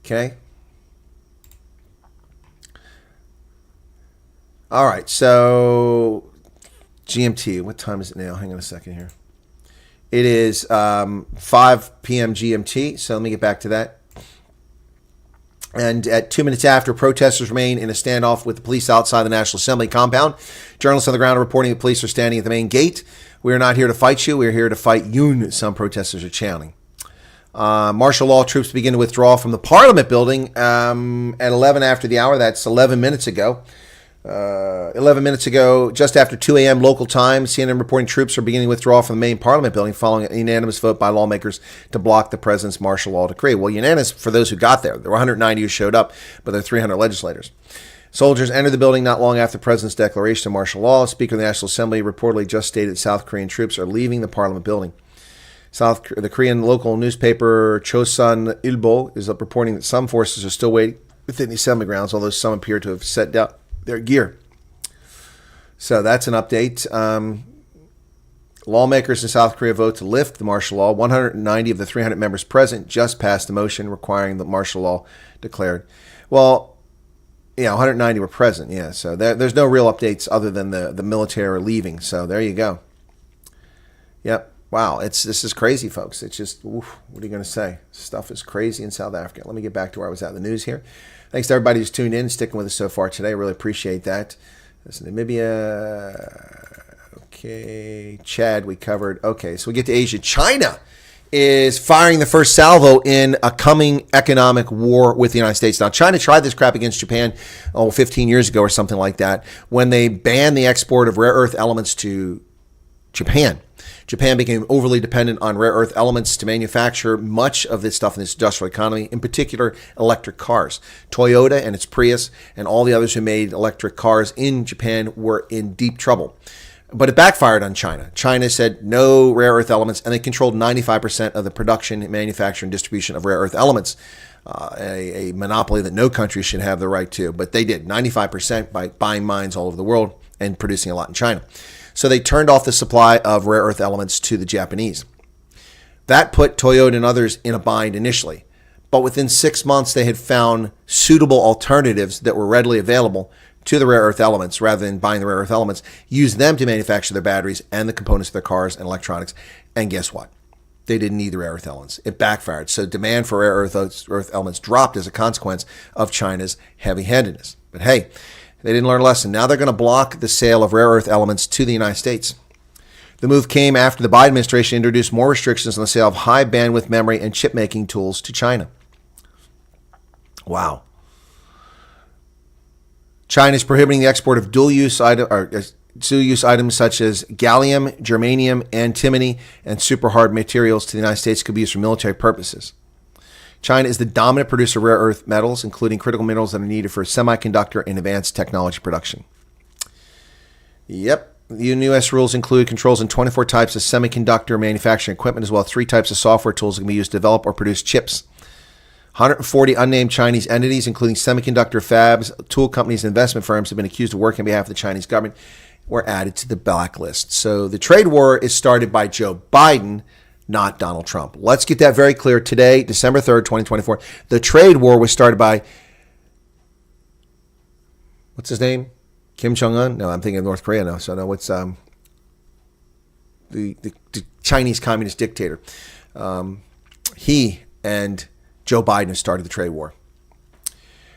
Okay. All right. So GMT. What time is it now? Hang on a second here. It is 5 p.m. GMT. So let me get back to that. And at 2 minutes after, protesters remain in a standoff with the police outside the National Assembly compound. Journalists on the ground are reporting the police are standing at the main gate. We are not here to fight you. We are here to fight Yoon, some protesters are chanting. Martial law troops begin to withdraw from the Parliament building at 11 after the hour. That's 11 minutes ago. 11 minutes ago, just after 2 a.m. local time, CNN reporting troops are beginning to withdraw from the main Parliament building following a unanimous vote by lawmakers to block the president's martial law decree. Well, unanimous for those who got there. There were 190 who showed up, but there are 300 legislators. Soldiers entered the building not long after the president's declaration of martial law. Speaker of the National Assembly reportedly just stated that South Korean troops are leaving the Parliament building. The Korean local newspaper Chosun Ilbo is reporting that some forces are still waiting within the assembly grounds, although some appear to have set down their gear. So that's an update. Lawmakers in South Korea vote to lift the martial law. 190 of the 300 members present just passed a motion requiring the martial law declared. Well, yeah, 190 were present. Yeah, so there's no real updates other than the military are leaving. So there you go. Yep. Wow, this is crazy, folks. It's just, oof, what are you going to say? Stuff is crazy in South Africa. Let me get back to where I was at in the news here. Thanks to everybody who's tuned in, sticking with us so far today. I really appreciate that. This is Namibia. Okay. Chad, we covered. Okay, so we get to Asia. China is firing the first salvo in a coming economic war with the United States. Now, China tried this crap against Japan 15 years ago or something like that when they banned the export of rare earth elements to Japan. Japan became overly dependent on rare earth elements to manufacture much of this stuff in this industrial economy, in particular electric cars. Toyota and its Prius and all the others who made electric cars in Japan were in deep trouble. But it backfired on China. China said no rare earth elements, and they controlled 95% of the production, manufacture, and distribution of rare earth elements, a monopoly that no country should have the right to. But they did, 95% by buying mines all over the world and producing a lot in China. So they turned off the supply of rare earth elements to the Japanese. That put Toyota and others in a bind initially. But within 6 months, they had found suitable alternatives that were readily available to the rare earth elements rather than buying the rare earth elements, use them to manufacture their batteries and the components of their cars and electronics. And guess what? They didn't need the rare earth elements. It backfired. So demand for rare earth elements dropped as a consequence of China's heavy-handedness. But hey, They didn't learn a lesson. Now they're going to block the sale of rare earth elements to the United States. The move came after the Biden administration introduced more restrictions on the sale of high bandwidth memory and chip making tools to China. Wow. China is prohibiting the export of dual-use items such as gallium, germanium, antimony, and super hard materials to the United States could be used for military purposes. China is the dominant producer of rare earth metals, including critical minerals that are needed for semiconductor and advanced technology production. Yep. The U.S. rules include controls in 24 types of semiconductor manufacturing equipment, as well as 3 types of software tools that can be used to develop or produce chips. 140 unnamed Chinese entities, including semiconductor fabs, tool companies, and investment firms, have been accused of working on behalf of the Chinese government, were added to the blacklist. So the trade war is started by Joe Biden, not Donald Trump. Let's get that very clear today, December 3rd, 2024. The trade war was started by, what's his name? Kim Jong-un? No, I'm thinking of North Korea now. So no, what's the Chinese communist dictator? He and Joe Biden started the trade war.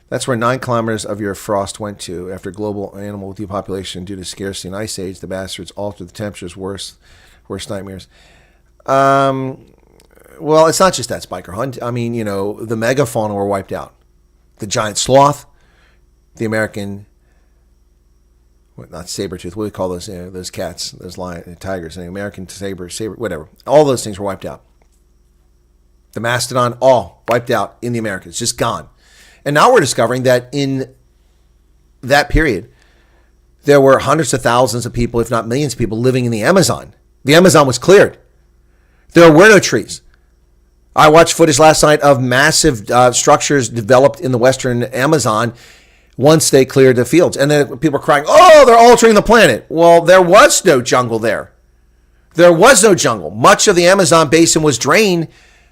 That's where 9 kilometers of your frost went to after global animal depopulation due to scarcity and ice age. The bastards altered the temperatures, worst nightmares. Well, it's not just that, Spiker Hunt. I mean, the megafauna were wiped out. The giant sloth, the American, not saber-tooth, what do we call those cats, those tigers, the American saber, whatever. All those things were wiped out. The mastodon, all wiped out in the Americas, just gone. And now we're discovering that in that period, there were hundreds of thousands of people, if not millions of people, living in the Amazon. The Amazon was cleared. There were no trees. I watched footage last night of massive structures developed in the western Amazon once they cleared the fields. And then people were crying, oh, they're altering the planet. Well, there was no jungle there. There was no jungle. Much of the Amazon basin was drained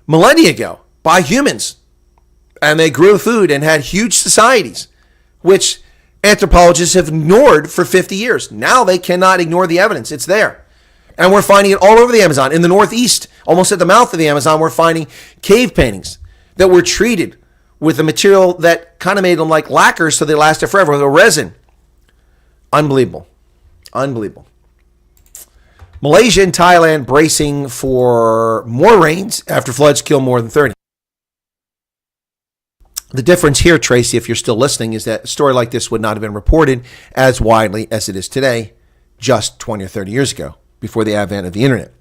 millennia ago by humans. And they grew food and had huge societies, which anthropologists have ignored for 50 years. Now they cannot ignore the evidence. It's there. And we're finding it all over the Amazon. In the Northeast, almost at the mouth of the Amazon, we're finding cave paintings that were treated with a material that kind of made them like lacquer so they lasted forever, with a resin. Unbelievable. Unbelievable. Malaysia and Thailand bracing for more rains after floods kill more than 30. The difference here, Tracy, if you're still listening, is that a story like this would not have been reported as widely as it is today just 20 or 30 years ago, before the advent of the internet.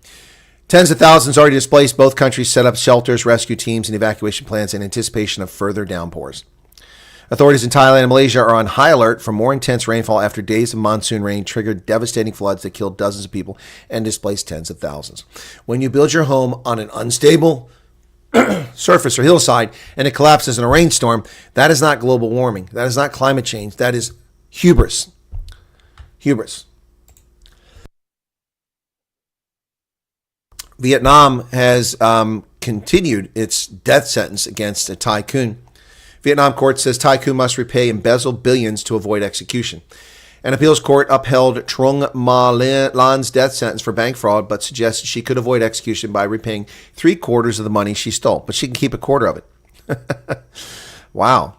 Tens of thousands already displaced. Both countries set up shelters, rescue teams, and evacuation plans in anticipation of further downpours. Authorities in Thailand and Malaysia are on high alert for more intense rainfall after days of monsoon rain triggered devastating floods that killed dozens of people and displaced tens of thousands. When you build your home on an unstable surface or hillside and it collapses in a rainstorm, that is not global warming. That is not climate change. That is hubris. Hubris. Vietnam has continued its death sentence against a tycoon. Vietnam court says tycoon must repay embezzled billions to avoid execution. An appeals court upheld Trung Ma Lan's death sentence for bank fraud, but suggested she could avoid execution by repaying 3/4 of the money she stole. But she can keep 1/4 of it. Wow.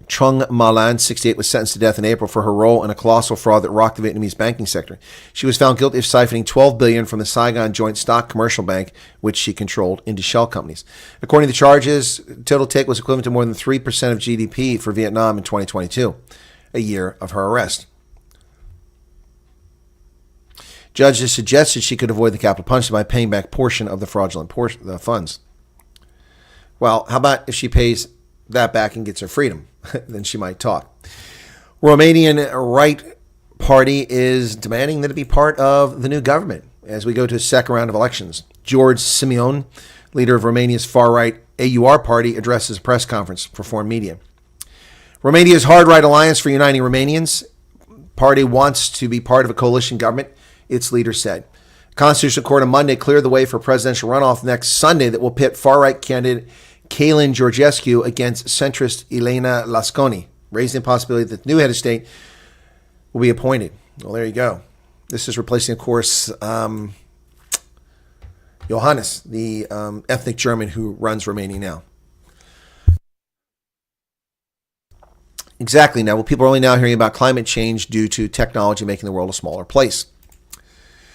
Trung Ma Lan, 68, was sentenced to death in April for her role in a colossal fraud that rocked the Vietnamese banking sector. She was found guilty of siphoning $12 billion from the Saigon Joint Stock Commercial Bank, which she controlled, into shell companies. According to the charges, total take was equivalent to more than 3% of GDP for Vietnam in 2022, a year of her arrest. Judges suggested she could avoid the capital punishment by paying back portion of the fraudulent funds. Well, how about if she pays that back and gets her freedom? Then she might talk. Romanian right party is demanding that it be part of the new government as we go to a second round of elections. George Simeon, leader of Romania's far-right AUR party, addresses a press conference for foreign media. Romania's hard-right alliance for uniting Romanians party wants to be part of a coalition government, its leader said. The Constitutional Court on Monday cleared the way for a presidential runoff next Sunday that will pit far-right candidate Talon Georgescu against centrist Elena Lasconi, raising the possibility that the new head of state will be appointed. Well, there you go. This is replacing, of course, Johannes, the ethnic German who runs Romania now. Exactly. Now, well, people are only now hearing about climate change due to technology making the world a smaller place.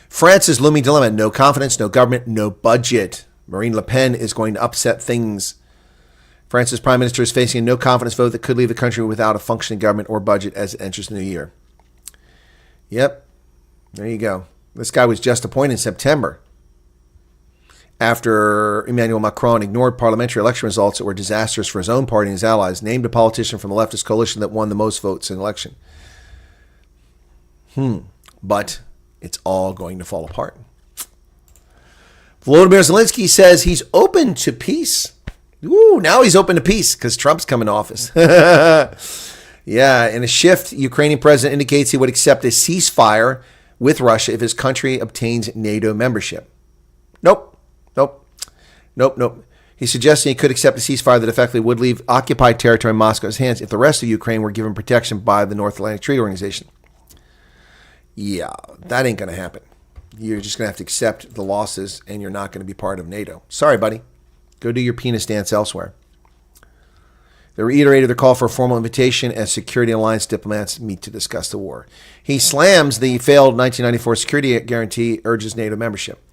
France's looming dilemma: no confidence, no government, no budget. Marine Le Pen is going to upset things. France's prime minister is facing a no confidence vote that could leave the country without a functioning government or budget as it enters the new year. Yep. There you go. This guy was just appointed in September after Emmanuel Macron ignored parliamentary election results that were disastrous for his own party and his allies, named a politician from the leftist coalition that won the most votes in the election. But it's all going to fall apart. Volodymyr Zelensky says he's open to peace. Ooh, now he's open to peace because Trump's coming to office. Yeah, in a shift, Ukrainian president indicates he would accept a ceasefire with Russia if his country obtains NATO membership. Nope. He's suggesting he could accept a ceasefire that effectively would leave occupied territory in Moscow's hands if the rest of Ukraine were given protection by the North Atlantic Treaty Organization. Yeah, that ain't going to happen. You're just going to have to accept the losses, and you're not going to be part of NATO. Sorry, buddy. Go do your penis dance elsewhere. They reiterated their call for a formal invitation as security alliance diplomats meet to discuss the war. He slams the failed 1994 security guarantee, urges NATO membership.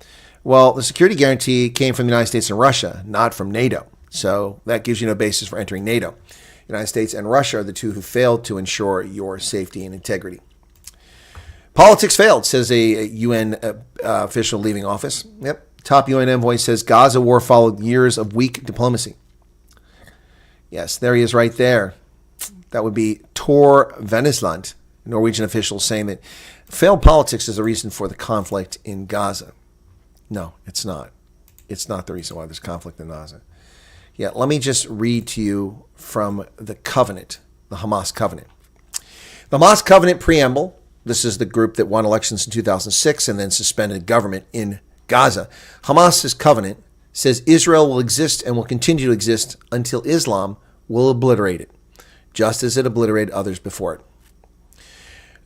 Well, the security guarantee came from the United States and Russia, not from NATO. So that gives you no basis for entering NATO. The United States and Russia are the two who failed to ensure your safety and integrity. Politics failed, says a UN official leaving office. Yep. Top UN envoy says Gaza war followed years of weak diplomacy. Yes, there he is right there. That would be Tor Vennesland, Norwegian official, saying that failed politics is the reason for the conflict in Gaza. No, it's not. It's not the reason why there's conflict in Gaza. Yeah, let me just read to you from the covenant, the Hamas covenant. The Hamas covenant preamble. This is the group that won elections in 2006 and then suspended government in Gaza. Hamas's covenant says Israel will exist and will continue to exist until Islam will obliterate it, just as it obliterated others before it.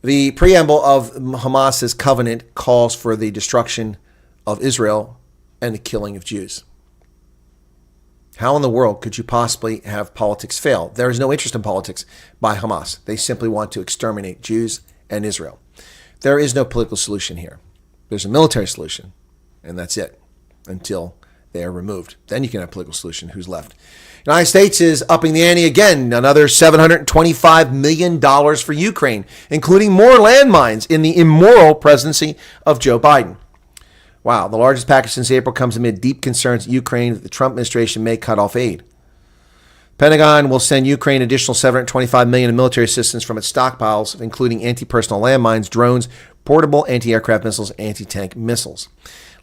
The preamble of Hamas's covenant calls for the destruction of Israel and the killing of Jews. How in the world could you possibly have politics fail? There is no interest in politics by Hamas. They simply want to exterminate Jews and Israel. There is no political solution here. There's a military solution, and that's it until they are removed. Then you can have a political solution. Who's left? The United States is upping the ante again, another $725 million for Ukraine, including more landmines in the immoral presidency of Joe Biden. Wow, the largest package since April comes amid deep concerns that Ukraine that the Trump administration may cut off aid. Pentagon will send Ukraine additional $725 million in military assistance from its stockpiles, including anti-personnel landmines, drones, portable anti-aircraft missiles, anti-tank missiles.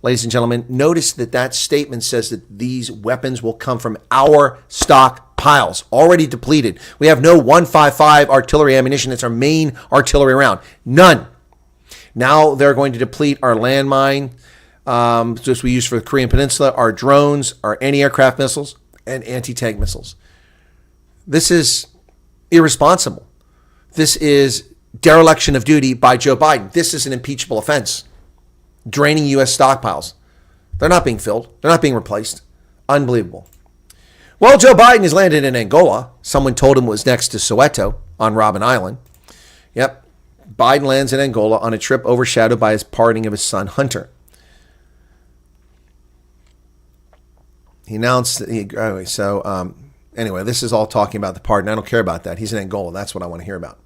Ladies and gentlemen, notice that that statement says that these weapons will come from our stockpiles, already depleted. We have no 155 artillery ammunition. It's our main artillery round. None. Now they're going to deplete our landmine, just we use for the Korean Peninsula, our drones, our anti-aircraft missiles, and anti-tank missiles. This is irresponsible. This is dereliction of duty by Joe Biden. This is an impeachable offense. Draining U.S. stockpiles. They're not being filled. They're not being replaced. Unbelievable. Well, Joe Biden has landed in Angola. Someone told him it was next to Soweto on Robben Island. Yep. Biden lands in Angola on a trip overshadowed by his pardoning of his son, Hunter. He announced that anyway, this is all talking about the pardon. I don't care about that. He's in Angola. That's what I want to hear about.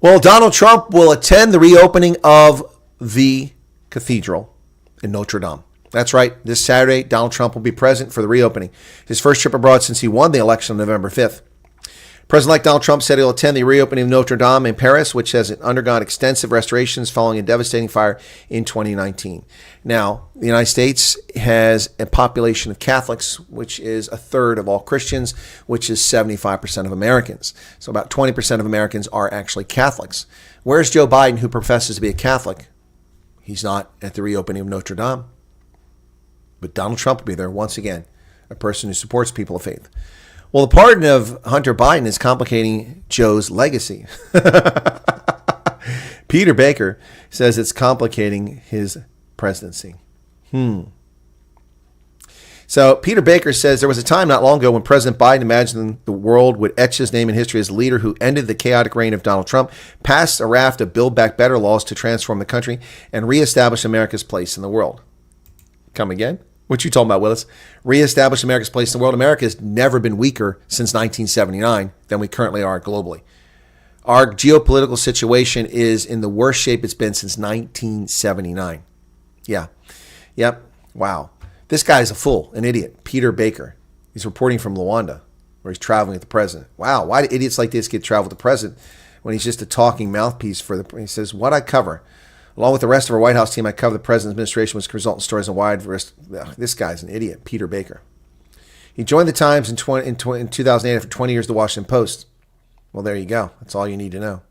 Well, Donald Trump will attend the reopening of the cathedral in Notre Dame. That's right. This Saturday, Donald Trump will be present for the reopening. His first trip abroad since he won the election on November 5th. President-elect Donald Trump said he'll attend the reopening of Notre Dame in Paris, which has undergone extensive restorations following a devastating fire in 2019. Now, the United States has a population of Catholics, which is a third of all Christians, which is 75% of Americans. So about 20% of Americans are actually Catholics. Where's Joe Biden, who professes to be a Catholic? He's not at the reopening of Notre Dame. But Donald Trump will be there once again, a person who supports people of faith. Well, the pardon of Hunter Biden is complicating Joe's legacy. Peter Baker says it's complicating his presidency. So Peter Baker says there was a time not long ago when President Biden imagined the world would etch his name in history as a leader who ended the chaotic reign of Donald Trump, passed a raft of Build Back Better laws to transform the country, and reestablish America's place in the world. Come again? What you talking about, Willis? Reestablish America's place in the world. America has never been weaker since 1979 than we currently are globally. Our geopolitical situation is in the worst shape it's been since 1979. Yeah. Yep. Wow. This guy's a fool, an idiot. Peter Baker. He's reporting from Luanda, where he's traveling with the president. Wow. Why do idiots like this get travel with the president when he's just a talking mouthpiece for the... He says, what I cover... Along with the rest of our White House team, I cover the president's administration, which result in stories on wide risk. This guy's an idiot, Peter Baker. He joined the Times in 2008 after 20 years at the Washington Post. Well, there you go. That's all you need to know.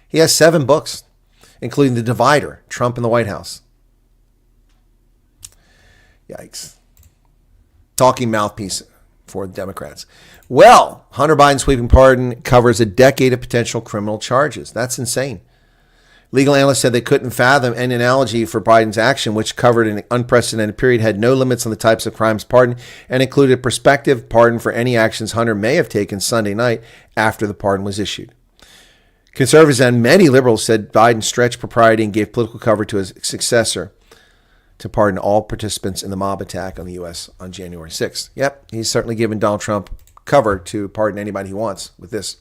He has 7 books, including The Divider, Trump in the White House. Yikes. Talking mouthpiece for the Democrats. Well, Hunter Biden's sweeping pardon covers a decade of potential criminal charges. That's insane. Legal analysts said they couldn't fathom an analogy for Biden's action, which covered an unprecedented period, had no limits on the types of crimes pardoned, and included prospective pardon for any actions Hunter may have taken Sunday night after the pardon was issued. Conservatives and many liberals said Biden stretched propriety and gave political cover to his successor to pardon all participants in the mob attack on the U.S. on January 6th. Yep, he's certainly given Donald Trump cover to pardon anybody he wants with this.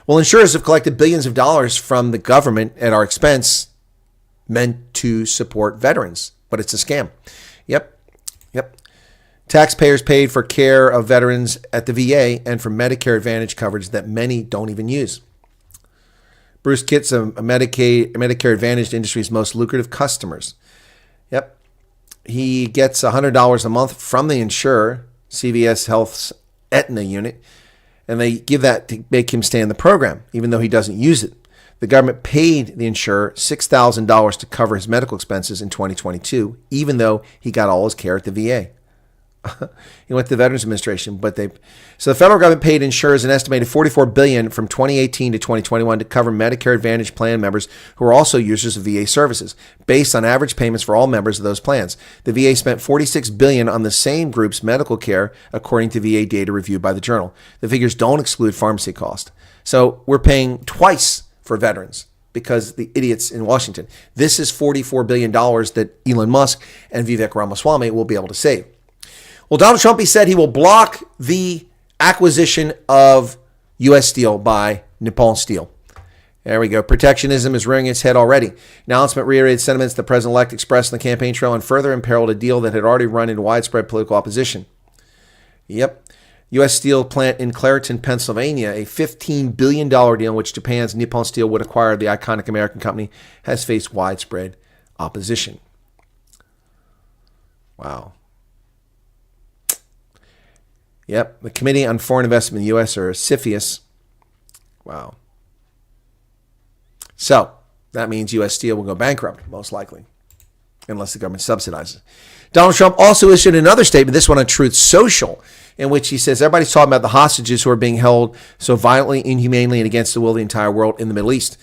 Well, insurers have collected billions of dollars from the government at our expense, meant to support veterans, but it's a scam. Yep. Taxpayers paid for care of veterans at the VA and for Medicare Advantage coverage that many don't even use. Bruce Kitts, a Medicare Advantage industry's most lucrative customers. Yep. He gets $100 a month from the insurer, CVS Health's Aetna unit, and they give that to make him stay in the program, even though he doesn't use it. The government paid the insurer $6,000 to cover his medical expenses in 2022, even though he got all his care at the VA. He went to the Veterans Administration, so the federal government paid insurers an estimated $44 billion from 2018 to 2021 to cover Medicare Advantage plan members who are also users of VA services, based on average payments for all members of those plans. The VA spent $46 billion on the same group's medical care, according to VA data reviewed by the Journal. The figures don't exclude pharmacy cost. So we're paying twice for veterans because the idiots in Washington. This is $44 billion that Elon Musk and Vivek Ramaswamy will be able to save. Well, Donald Trump, he said he will block the acquisition of U.S. steel by Nippon Steel. There we go. Protectionism is rearing its head already. Announcement reiterated sentiments the president-elect expressed on the campaign trail and further imperiled a deal that had already run into widespread political opposition. Yep. U.S. Steel plant in Clairton, Pennsylvania, a $15 billion deal in which Japan's Nippon Steel would acquire the iconic American company, has faced widespread opposition. Wow. Yep, the Committee on Foreign Investment in the U.S., or CFIUS. Wow. So, that means U.S. Steel will go bankrupt, most likely, unless the government subsidizes. Donald Trump also issued another statement, this one on Truth Social, in which he says everybody's talking about the hostages who are being held so violently, inhumanely, and against the will of the entire world in the Middle East.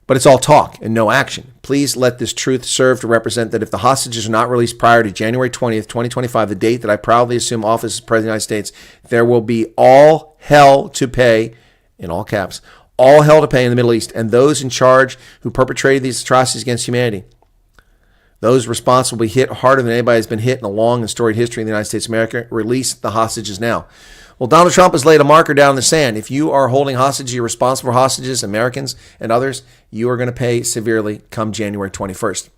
But it's all talk and no action. Please let this truth serve to represent that if the hostages are not released prior to January 20th, 2025, the date that I proudly assume office as President of the United States, there will be all hell to pay, in all caps, all hell to pay in the Middle East, and those in charge who perpetrated these atrocities against humanity. Those responsible will be hit harder than anybody has been hit in a long and storied history in the United States of America. Release the hostages now. Well, Donald Trump has laid a marker down in the sand. If you are holding hostages, you're responsible for hostages, Americans and others, you are going to pay severely come January 21st.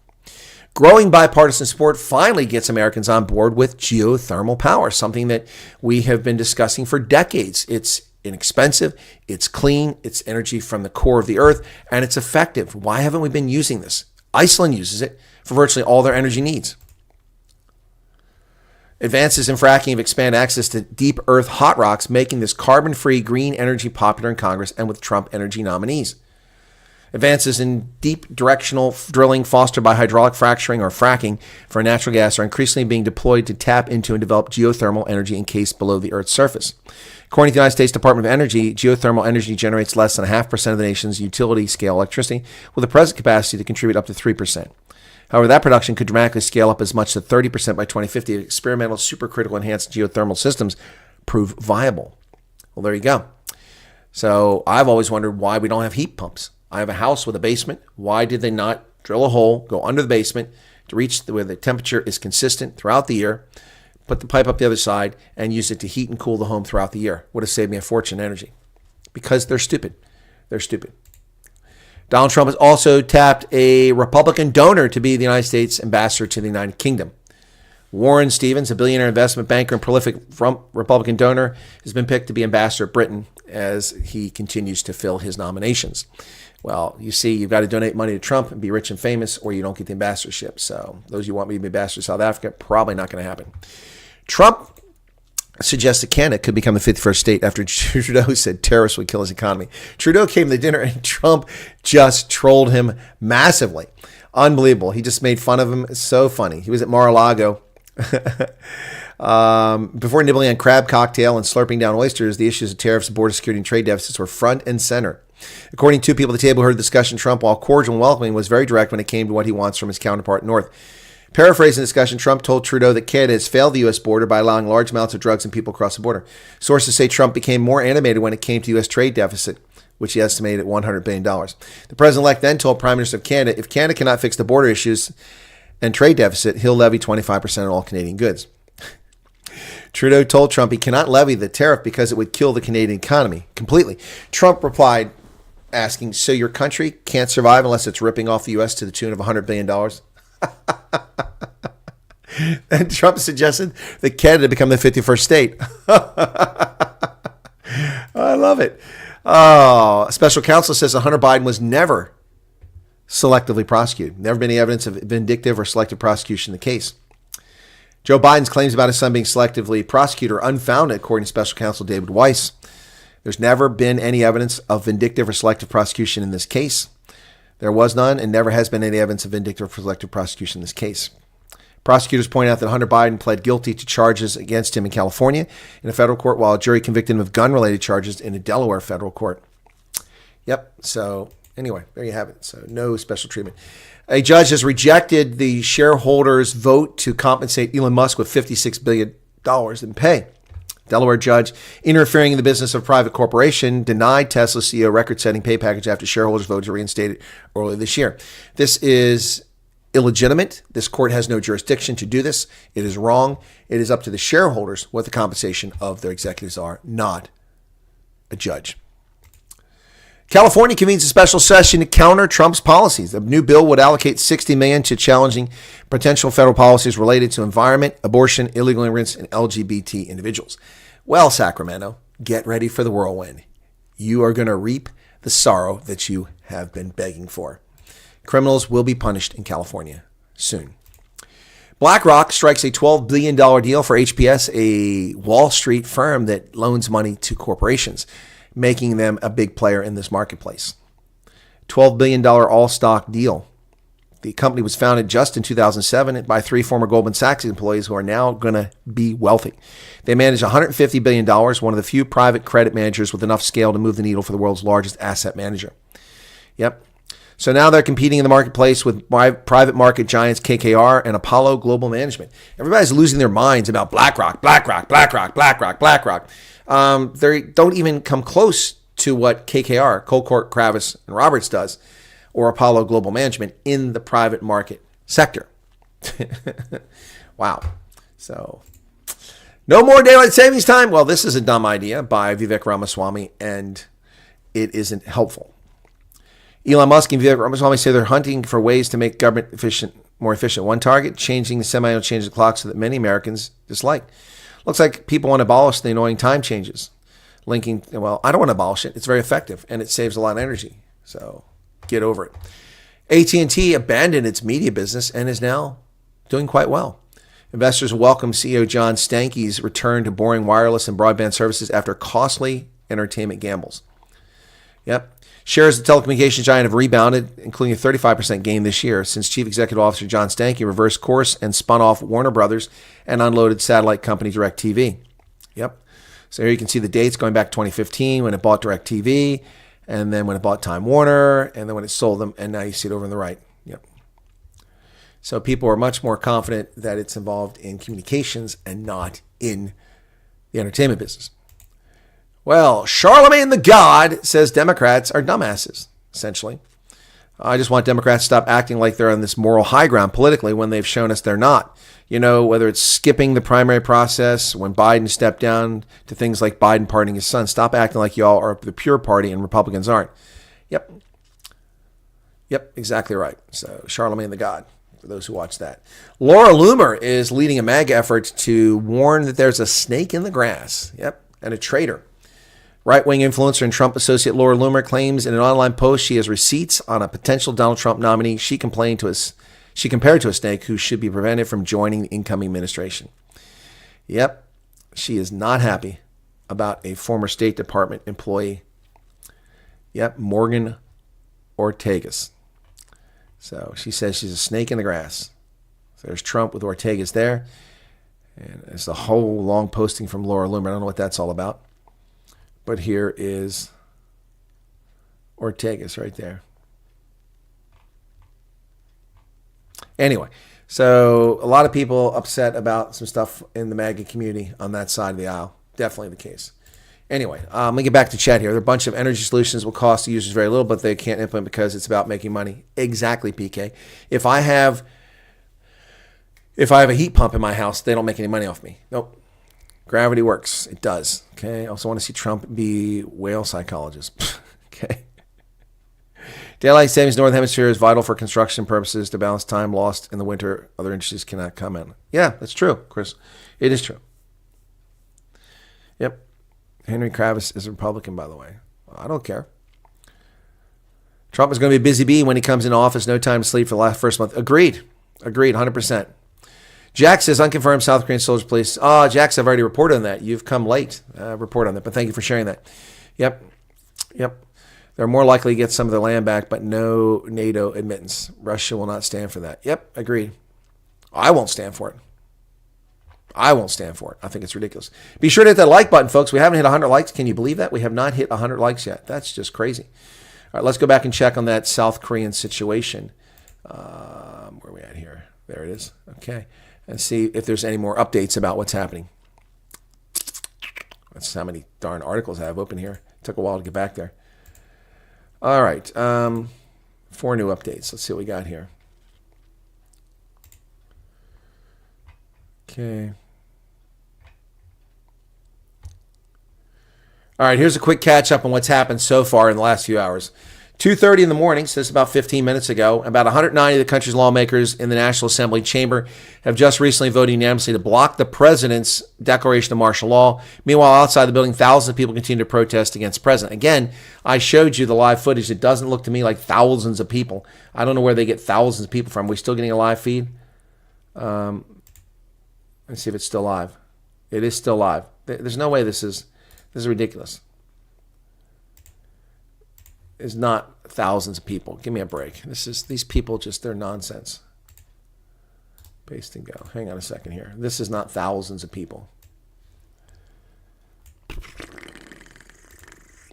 Growing bipartisan support finally gets Americans on board with geothermal power, something that we have been discussing for decades. It's inexpensive, it's clean, it's energy from the core of the earth, and it's effective. Why haven't we been using this? Iceland uses it for virtually all their energy needs. Advances in fracking have expanded access to deep earth hot rocks, making this carbon-free green energy popular in Congress and with Trump energy nominees. Advances in deep directional drilling fostered by hydraulic fracturing or fracking for natural gas are increasingly being deployed to tap into and develop geothermal energy encased below the Earth's surface. According to the United States Department of Energy, geothermal energy generates less than 0.5% of the nation's utility-scale electricity, with a present capacity to contribute up to 3%. However, that production could dramatically scale up as much as 30% by 2050 if experimental supercritical enhanced geothermal systems prove viable. Well, there you go. So I've always wondered why we don't have heat pumps. I have a house with a basement. Why did they not drill a hole, go under the basement to reach where the temperature is consistent throughout the year, put the pipe up the other side, and use it to heat and cool the home throughout the year? Would have saved me a fortune in energy. Because they're stupid. They're stupid. Donald Trump has also tapped a Republican donor to be the United States ambassador to the United Kingdom. Warren Stevens, a billionaire investment banker and prolific Republican donor, has been picked to be ambassador of Britain as he continues to fill his nominations. Well, you see, you've got to donate money to Trump and be rich and famous, or you don't get the ambassadorship. So those who want me to be ambassador to South Africa, probably not going to happen. Trump suggests that Canada could become the 51st state after Trudeau said terrorists would kill his economy. Trudeau came to the dinner and Trump just trolled him massively. Unbelievable. He just made fun of him. It's so funny. He was at Mar-a-Lago. Before nibbling on crab cocktail and slurping down oysters, the issues of tariffs, border security, and trade deficits were front and center. According to people at the table who heard the discussion, Trump, while cordial and welcoming, was very direct when it came to what he wants from his counterpart north. Paraphrasing the discussion, Trump told Trudeau that Canada has failed the U.S. border by allowing large amounts of drugs and people across the border. Sources say Trump became more animated when it came to U.S. trade deficit, which he estimated at $100 billion. The president-elect then told Prime Minister of Canada, if Canada cannot fix the border issues and trade deficit, he'll levy 25% on all Canadian goods. Trudeau told Trump he cannot levy the tariff because it would kill the Canadian economy completely. Trump replied, asking, so your country can't survive unless it's ripping off the U.S. to the tune of $100 billion? And Trump suggested that Canada become the 51st state. I love it. Oh, a special counsel says that Hunter Biden was never selectively prosecuted. Never been any evidence of vindictive or selective prosecution in the case. Joe Biden's claims about his son being selectively prosecuted are unfounded, according to special counsel David Weiss. There's never been any evidence of vindictive or selective prosecution in this case. There was none and never has been any evidence of vindictive or selective prosecution in this case. Prosecutors point out that Hunter Biden pled guilty to charges against him in California in a federal court, while a jury convicted him of gun-related charges in a Delaware federal court. Yep. So anyway, there you have it. So no special treatment. A judge has rejected the shareholders' vote to compensate Elon Musk with $56 billion in pay. Delaware judge, interfering in the business of a private corporation, denied Tesla CEO record-setting pay package after shareholders voted to reinstate it earlier this year. This is illegitimate. This court has no jurisdiction to do this. It is wrong. It is up to the shareholders what the compensation of their executives are, not a judge. California convenes a special session to counter Trump's policies. The new bill would allocate $60 million to challenging potential federal policies related to environment, abortion, illegal immigrants, and LGBT individuals. Well, Sacramento, get ready for the whirlwind. You are going to reap the sorrow that you have been begging for. Criminals will be punished in California soon. BlackRock strikes a $12 billion deal for HPS, a Wall Street firm that loans money to corporations, making them a big player in this marketplace. $12 billion all-stock deal. The company was founded just in 2007 by 3 former Goldman Sachs employees who are now going to be wealthy. They manage $150 billion, one of the few private credit managers with enough scale to move the needle for the world's largest asset manager. Yep. So now they're competing in the marketplace with private market giants KKR and Apollo Global Management. Everybody's losing their minds about BlackRock. They don't even come close to what KKR, Colcourt, Kravis, and Roberts does, or Apollo Global Management in the private market sector. Wow. So, no more daylight savings time. Well, this is a dumb idea by Vivek Ramaswamy, and it isn't helpful. Elon Musk and Vivek Ramaswamy say they're hunting for ways to make government more efficient. One target, changing the semi-annual change of the clock so that many Americans dislike. Looks like people want to abolish the annoying time changes. Well, I don't want to abolish it. It's very effective, and it saves a lot of energy. So get over it. AT&T abandoned its media business and is now doing quite well. Investors welcome CEO John Stankey's return to boring wireless and broadband services after costly entertainment gambles. Yep. Shares of the telecommunications giant have rebounded, including a 35% gain this year since Chief Executive Officer John Stankey reversed course and spun off Warner Brothers and unloaded satellite company DirecTV. Yep. So here you can see the dates going back to 2015 when it bought DirecTV, and then when it bought Time Warner, and then when it sold them, and now you see it over on the right. Yep. So people are much more confident that it's involved in communications and not in the entertainment business. Well, Charlemagne the God says Democrats are dumbasses, essentially. I just want Democrats to stop acting like they're on this moral high ground politically when they've shown us they're not. You know, whether it's skipping the primary process, when Biden stepped down, to things like Biden pardoning his son. Stop acting like y'all are the pure party and Republicans aren't. Yep, exactly right. So Charlemagne the God, for those who watch that. Laura Loomer is leading a MAGA effort to warn that there's a snake in the grass. Yep, and a traitor. Right-wing influencer and Trump associate Laura Loomer claims in an online post she has receipts on a potential Donald Trump nominee she compared to a snake who should be prevented from joining the incoming administration. Yep, she is not happy about a former State Department employee. Yep, Morgan Ortagus. So she says she's a snake in the grass. So there's Trump with Ortagus there. And there's a whole long posting from Laura Loomer. I don't know what that's all about. But here is Ortagus right there. Anyway, so a lot of people upset about some stuff in the MAGA community on that side of the aisle. Definitely the case. Anyway, let me get back to chat here. There are a bunch of energy solutions will cost the users very little, but they can't implement because it's about making money. Exactly, PK. If I have a heat pump in my house, they don't make any money off me. Nope. Gravity works. It does. Okay. I also want to see Trump be whale psychologist. Okay. Daylight savings Northern Hemisphere is vital for construction purposes to balance time lost in the winter. Other industries cannot comment. Yeah, that's true, Chris. It is true. Yep. Henry Kravis is a Republican, by the way. I don't care. Trump is going to be a busy bee when he comes into office. No time to sleep for the first month. Agreed, 100%. Jack says, unconfirmed South Korean soldiers police. Jax, I've already reported on that. You've come late. Report on that, but thank you for sharing that. Yep. They're more likely to get some of their land back, but no NATO admittance. Russia will not stand for that. Yep, agreed. I won't stand for it. I think it's ridiculous. Be sure to hit that like button, folks. We haven't hit 100 likes. Can you believe that? We have not hit 100 likes yet. That's just crazy. All right, let's go back and check on that South Korean situation. Where are we at here? There it is. Okay. And see if there's any more updates about what's happening. That's how many darn articles I have open here. It took a while to get back there. All right. 4 new updates. Let's see what we got here. Okay. All right, here's a quick catch up on what's happened so far in the last few hours. 2:30 in the morning, so this is about 15 minutes ago, about 190 of the country's lawmakers in the National Assembly chamber have just recently voted unanimously to block the president's declaration of martial law. Meanwhile, outside the building, thousands of people continue to protest against the president. Again, I showed you the live footage. It doesn't look to me like thousands of people. I don't know where they get thousands of people from. Are we still getting a live feed? Let's see if it's still live. It is still live. There's no way this is ridiculous. Is not thousands of people. Give me a break. These people they're nonsense. Paste and go. Hang on a second here. This is not thousands of people.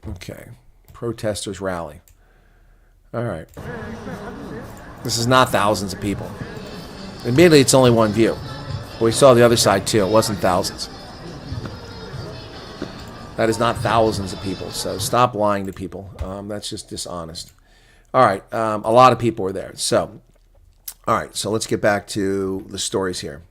Okay. Protesters rally. All right. This is not thousands of people. Admittedly, it's only one view. We saw the other side too. It wasn't thousands. That is not thousands of people. So stop lying to people. That's just dishonest. All right. A lot of people were there. So, all right. So let's get back to the stories here.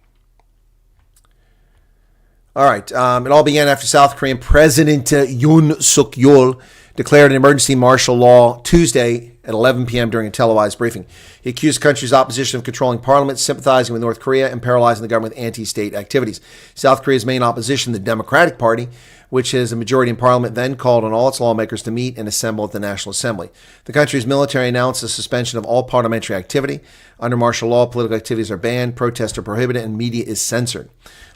All right. It all began after South Korean President Yoon Suk-yeol declared an emergency martial law Tuesday at 11 p.m. during a televised briefing. He accused the country's opposition of controlling parliament, sympathizing with North Korea, and paralyzing the government with anti-state activities. South Korea's main opposition, the Democratic Party, which has a majority in parliament, then called on all its lawmakers to meet and assemble at the National Assembly. The country's military announced the suspension of all parliamentary activity. Under martial law, political activities are banned, protests are prohibited, and media is censored.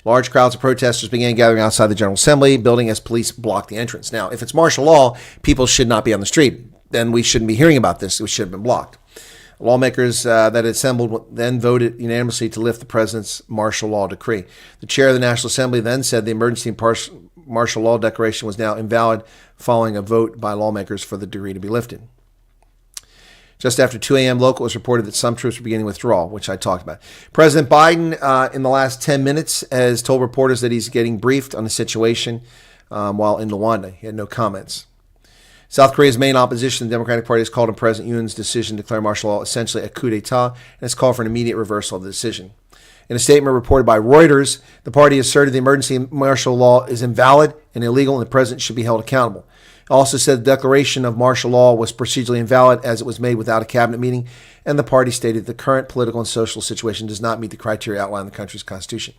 Large crowds of protesters began gathering outside the General Assembly building as police blocked the entrance. Now, if it's martial law, people should not be on the street. Then we shouldn't be hearing about this. It should have been blocked. Lawmakers that had assembled then voted unanimously to lift the president's martial law decree. The chair of the National Assembly then said the emergency martial law declaration was now invalid following a vote by lawmakers for the decree to be lifted. Just after 2 a.m. local, it was reported that some troops were beginning withdrawal, which I talked about. President Biden, in the last 10 minutes, has told reporters that he's getting briefed on the situation while in Luanda. He had no comments. South Korea's main opposition, the Democratic Party, has called on President Yoon's decision to declare martial law essentially a coup d'etat and has called for an immediate reversal of the decision. In a statement reported by Reuters, the party asserted the emergency martial law is invalid and illegal and the president should be held accountable. It also said the declaration of martial law was procedurally invalid as it was made without a cabinet meeting, and the party stated the current political and social situation does not meet the criteria outlined in the country's constitution,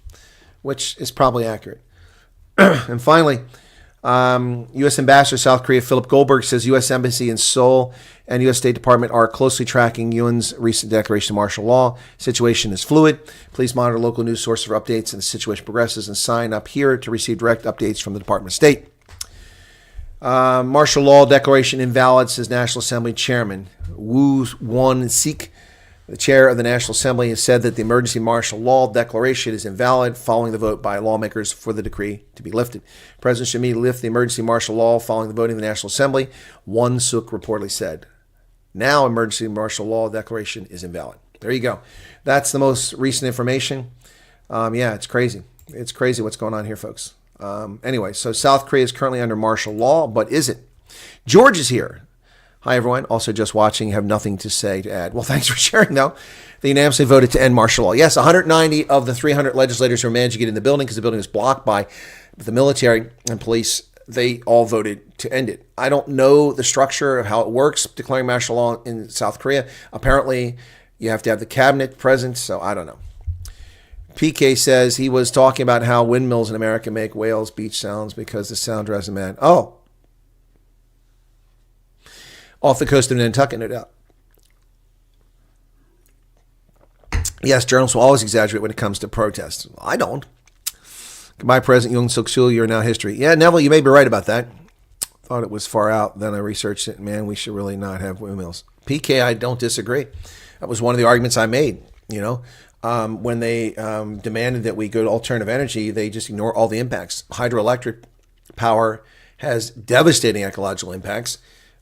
which is probably accurate. And finally, U.S. Ambassador to South Korea Philip Goldberg says U.S. Embassy in Seoul and U.S. State Department are closely tracking Yoon's recent declaration of martial law. Situation is fluid. Please monitor local news sources for updates and the situation progresses and sign up here to receive direct updates from the Department of State. Martial law declaration invalid, says National Assembly Chairman Woo Won-sik. The chair of the National Assembly has said that the emergency martial law declaration is invalid following the vote by lawmakers for the decree to be lifted. The president should immediately lift the emergency martial law following the voting of the National Assembly, Won-suk reportedly said. Now emergency martial law declaration is invalid. There you go. That's the most recent information. Yeah, it's crazy. It's crazy what's going on here, folks. Anyway, so South Korea is currently under martial law, but is it? George is here. Hi, everyone. Also just watching. You have nothing to say to add. Well, thanks for sharing, though. They unanimously voted to end martial law. Yes, 190 of the 300 legislators who managed to get in the building because the building was blocked by the military and police, they all voted to end it. I don't know the structure of how it works, declaring martial law in South Korea. Apparently, you have to have the cabinet present, so I don't know. PK says he was talking about how windmills in America make whales beach sounds because the sound drives them mad. Oh. Off the coast of Nantucket, no doubt. Yes, journalists will always exaggerate when it comes to protests. I don't. Goodbye, President Yoon Suk-sul. You're now history. Yeah, Neville, you may be right about that. Thought it was far out. Then I researched it. Man, we should really not have windmills. PK, I don't disagree. That was one of the arguments I made, you know. When they demanded that we go to alternative energy, they just ignore all the impacts. Hydroelectric power has devastating ecological impacts.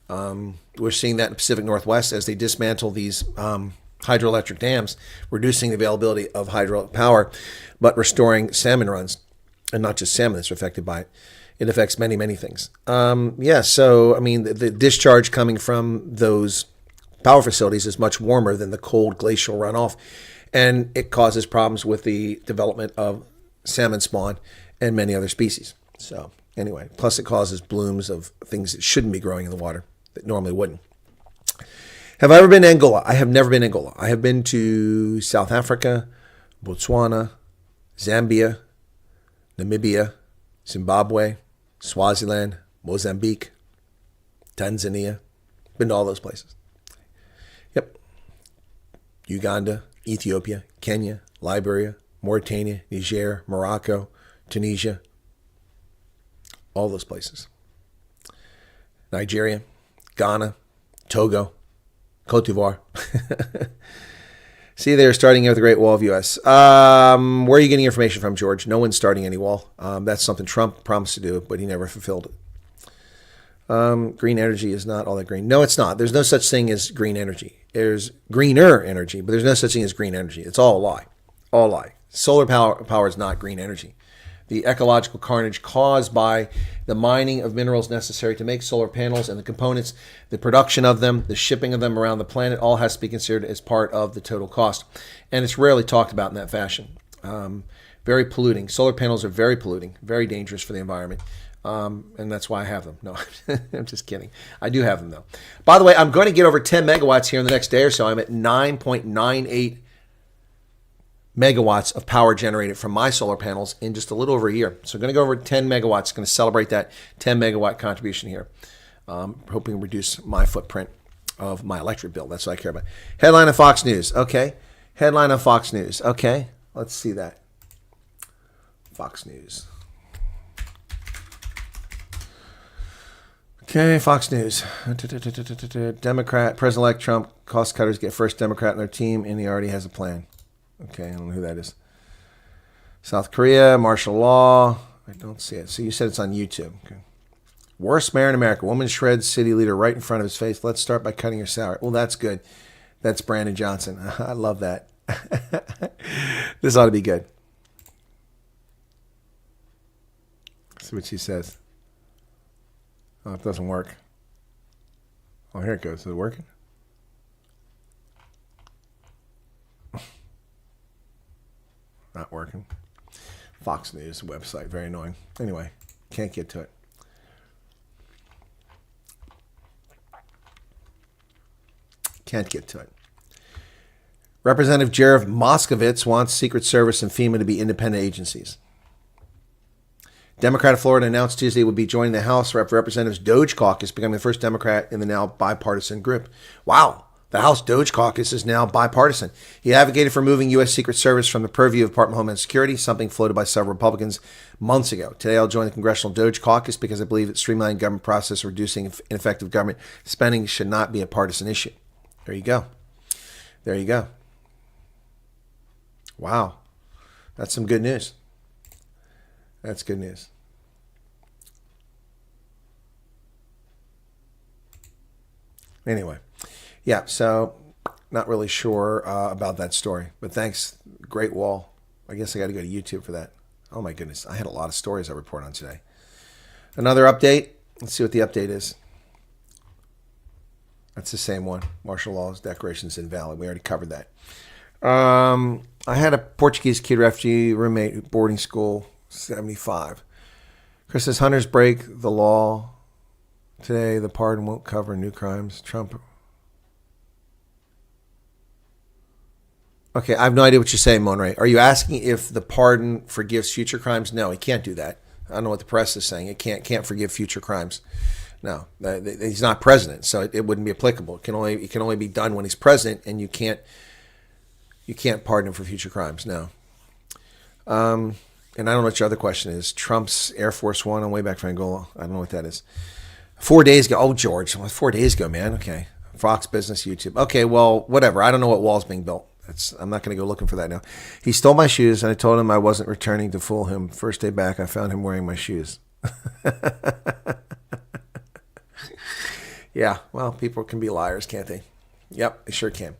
We're seeing that in the Pacific Northwest as they dismantle these hydroelectric dams, reducing the availability of hydroelectric power, but restoring salmon runs. And not just salmon that's affected by it. It affects many, many things. So, I mean, the discharge coming from those power facilities is much warmer than the cold glacial runoff. And it causes problems with the development of salmon spawn and many other species. So anyway, plus it causes blooms of things that shouldn't be growing in the water that normally wouldn't. Have I ever been to Angola? I have never been to Angola. I have been to South Africa, Botswana, Zambia, Namibia, Zimbabwe, Swaziland, Mozambique, Tanzania. Been to all those places. Yep. Uganda, Ethiopia, Kenya, Liberia, Mauritania, Niger, Morocco, Tunisia, all those places. Nigeria, Ghana, Togo, Cote d'Ivoire. See, they're starting with the Great Wall of U.S. Where are you getting information from, George? No one's starting any wall. That's something Trump promised to do, but he never fulfilled it. Green energy is not all that green. No, it's not. There's no such thing as green energy. There's greener energy, but there's no such thing as green energy. It's all a lie. All a lie. Solar power is not green energy. The ecological carnage caused by the mining of minerals necessary to make solar panels and the components, the production of them, the shipping of them around the planet, all has to be considered as part of the total cost. And it's rarely talked about in that fashion. Very polluting. Solar panels are very polluting, very dangerous for the environment. And that's why I have them. No, I'm just kidding. I do have them, though. By the way, I'm going to get over 10 megawatts here in the next day or so. I'm at 9.98 megawatts of power generated from my solar panels in just a little over a year. So I'm going to go over 10 megawatts. Going to celebrate that 10 megawatt contribution here. Hoping to reduce my footprint of my electric bill. That's what I care about. Headline of Fox News. Okay. Headline of Fox News. Okay. Let's see that. Fox News. Okay, Fox News. Democrat, President-elect Trump, cost cutters get first Democrat on their team, and he already has a plan. Okay, I don't know who that is. South Korea, martial law. I don't see it. So you said it's on YouTube. Okay. Worst mayor in America. Woman shreds city leader right in front of his face. Let's start by cutting her salary. Well, that's good. That's Brandon Johnson. I love that. This ought to be good. See what she says. Oh, it doesn't work. Oh, here it goes. Is it working? Not working. Fox News website. Very annoying. Anyway, can't get to it. Can't get to it. Representative Jared Moskowitz wants Secret Service and FEMA to be independent agencies. Democrat of Florida announced Tuesday would be joining the House Representatives Doge Caucus, becoming the first Democrat in the now bipartisan group. Wow, the House Doge Caucus is now bipartisan. He advocated for moving U.S. Secret Service from the purview of Department of Homeland Security, something floated by several Republicans months ago. Today I'll join the Congressional Doge Caucus because I believe that streamlining government process, reducing ineffective government spending should not be a partisan issue. There you go. There you go. Wow. That's some good news. That's good news. Anyway, yeah, so not really sure about that story, but thanks. Great wall. I guess I got to go to YouTube for that. Oh my goodness. I had a lot of stories I report on today. Another update. Let's see what the update is. That's the same one. Martial law's declaration is invalid. We already covered that. I had a Portuguese kid refugee roommate, boarding school, 75. Chris says hunters break the law today. The pardon won't cover new crimes. Trump. Okay, I have no idea what you're saying, Monray. Are you asking if the pardon forgives future crimes? No, he can't do that. I don't know what the press is saying. It can't forgive future crimes. No, he's not president, so it wouldn't be applicable. It can only be done when he's president, and you can't pardon him for future crimes. No. And I don't know what your other question is. Trump's Air Force One on way back from Angola. I don't know what that is. 4 days ago. Oh, George. 4 days ago, man. Okay. Fox Business, YouTube. Okay, well, whatever. I don't know what wall's being built. I'm not going to go looking for that now. He stole my shoes, and I told him I wasn't returning to fool him. First day back, I found him wearing my shoes. Yeah, well, people can be liars, can't they? Yep, they sure can.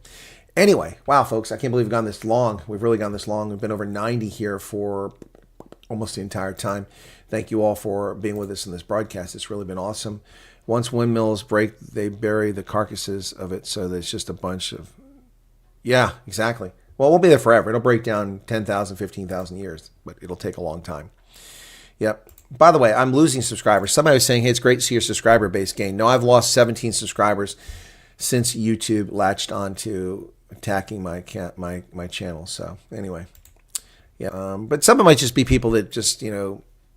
Anyway, wow, folks, I can't believe we've gone this long. We've really gone this long. We've been over 90 here for almost the entire time. Thank you all for being with us in this broadcast. It's really been awesome. Once windmills break, they bury the carcasses of it, so there's just a bunch of... Yeah, exactly. Well, it won't be there forever. It'll break down 10,000, 15,000 years, but it'll take a long time. Yep. By the way, I'm losing subscribers. Somebody was saying, hey, it's great to see your subscriber base gain. No, I've lost 17 subscribers since YouTube latched on to attacking my channel. So anyway, yeah. But some of it might just be people that just,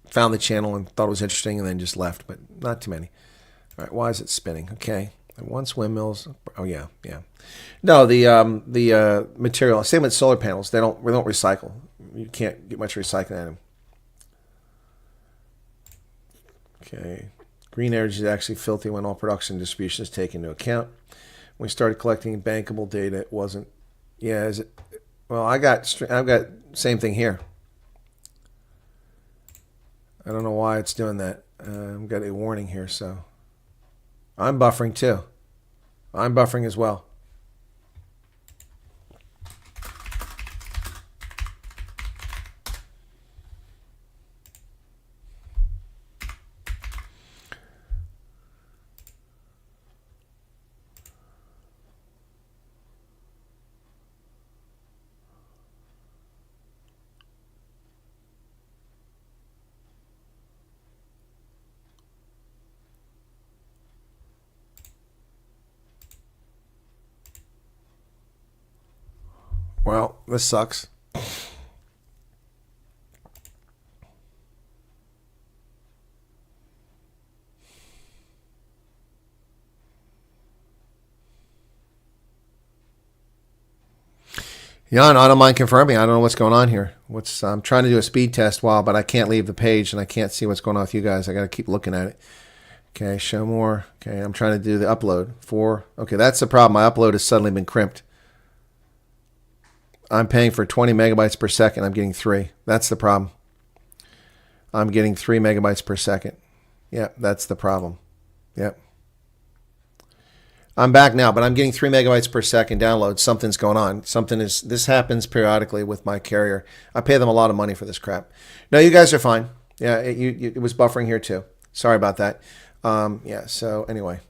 found the channel and thought it was interesting and then just left, but not too many. All right, why is it spinning? Okay. Once windmills. Oh, yeah. No, the material, same with solar panels. We don't recycle. You can't get much recycling out of them. Okay, green energy is actually filthy when all production and distribution is taken into account. When we started collecting bankable data, it wasn't. Yeah, is it? Well, I've got same thing here. I don't know why it's doing that. I've got a warning here, so I'm buffering too. I'm buffering as well. Well, this sucks. Yeah, I don't mind confirming. I don't know what's going on here. I'm trying to do a speed test but I can't leave the page and I can't see what's going on with you guys. I got to keep looking at it. Okay, show more. Okay, I'm trying to do the upload. Okay, that's the problem. My upload has suddenly been crimped. I'm paying for 20 megabytes per second. I'm getting 3. That's the problem. I'm getting 3 megabytes per second. Yeah, that's the problem. Yep. I'm back now, but I'm getting 3 megabytes per second download. Something's going on. This happens periodically with my carrier. I pay them a lot of money for this crap. No, you guys are fine. Yeah, it was buffering here too. Sorry about that. Yeah, so anyway.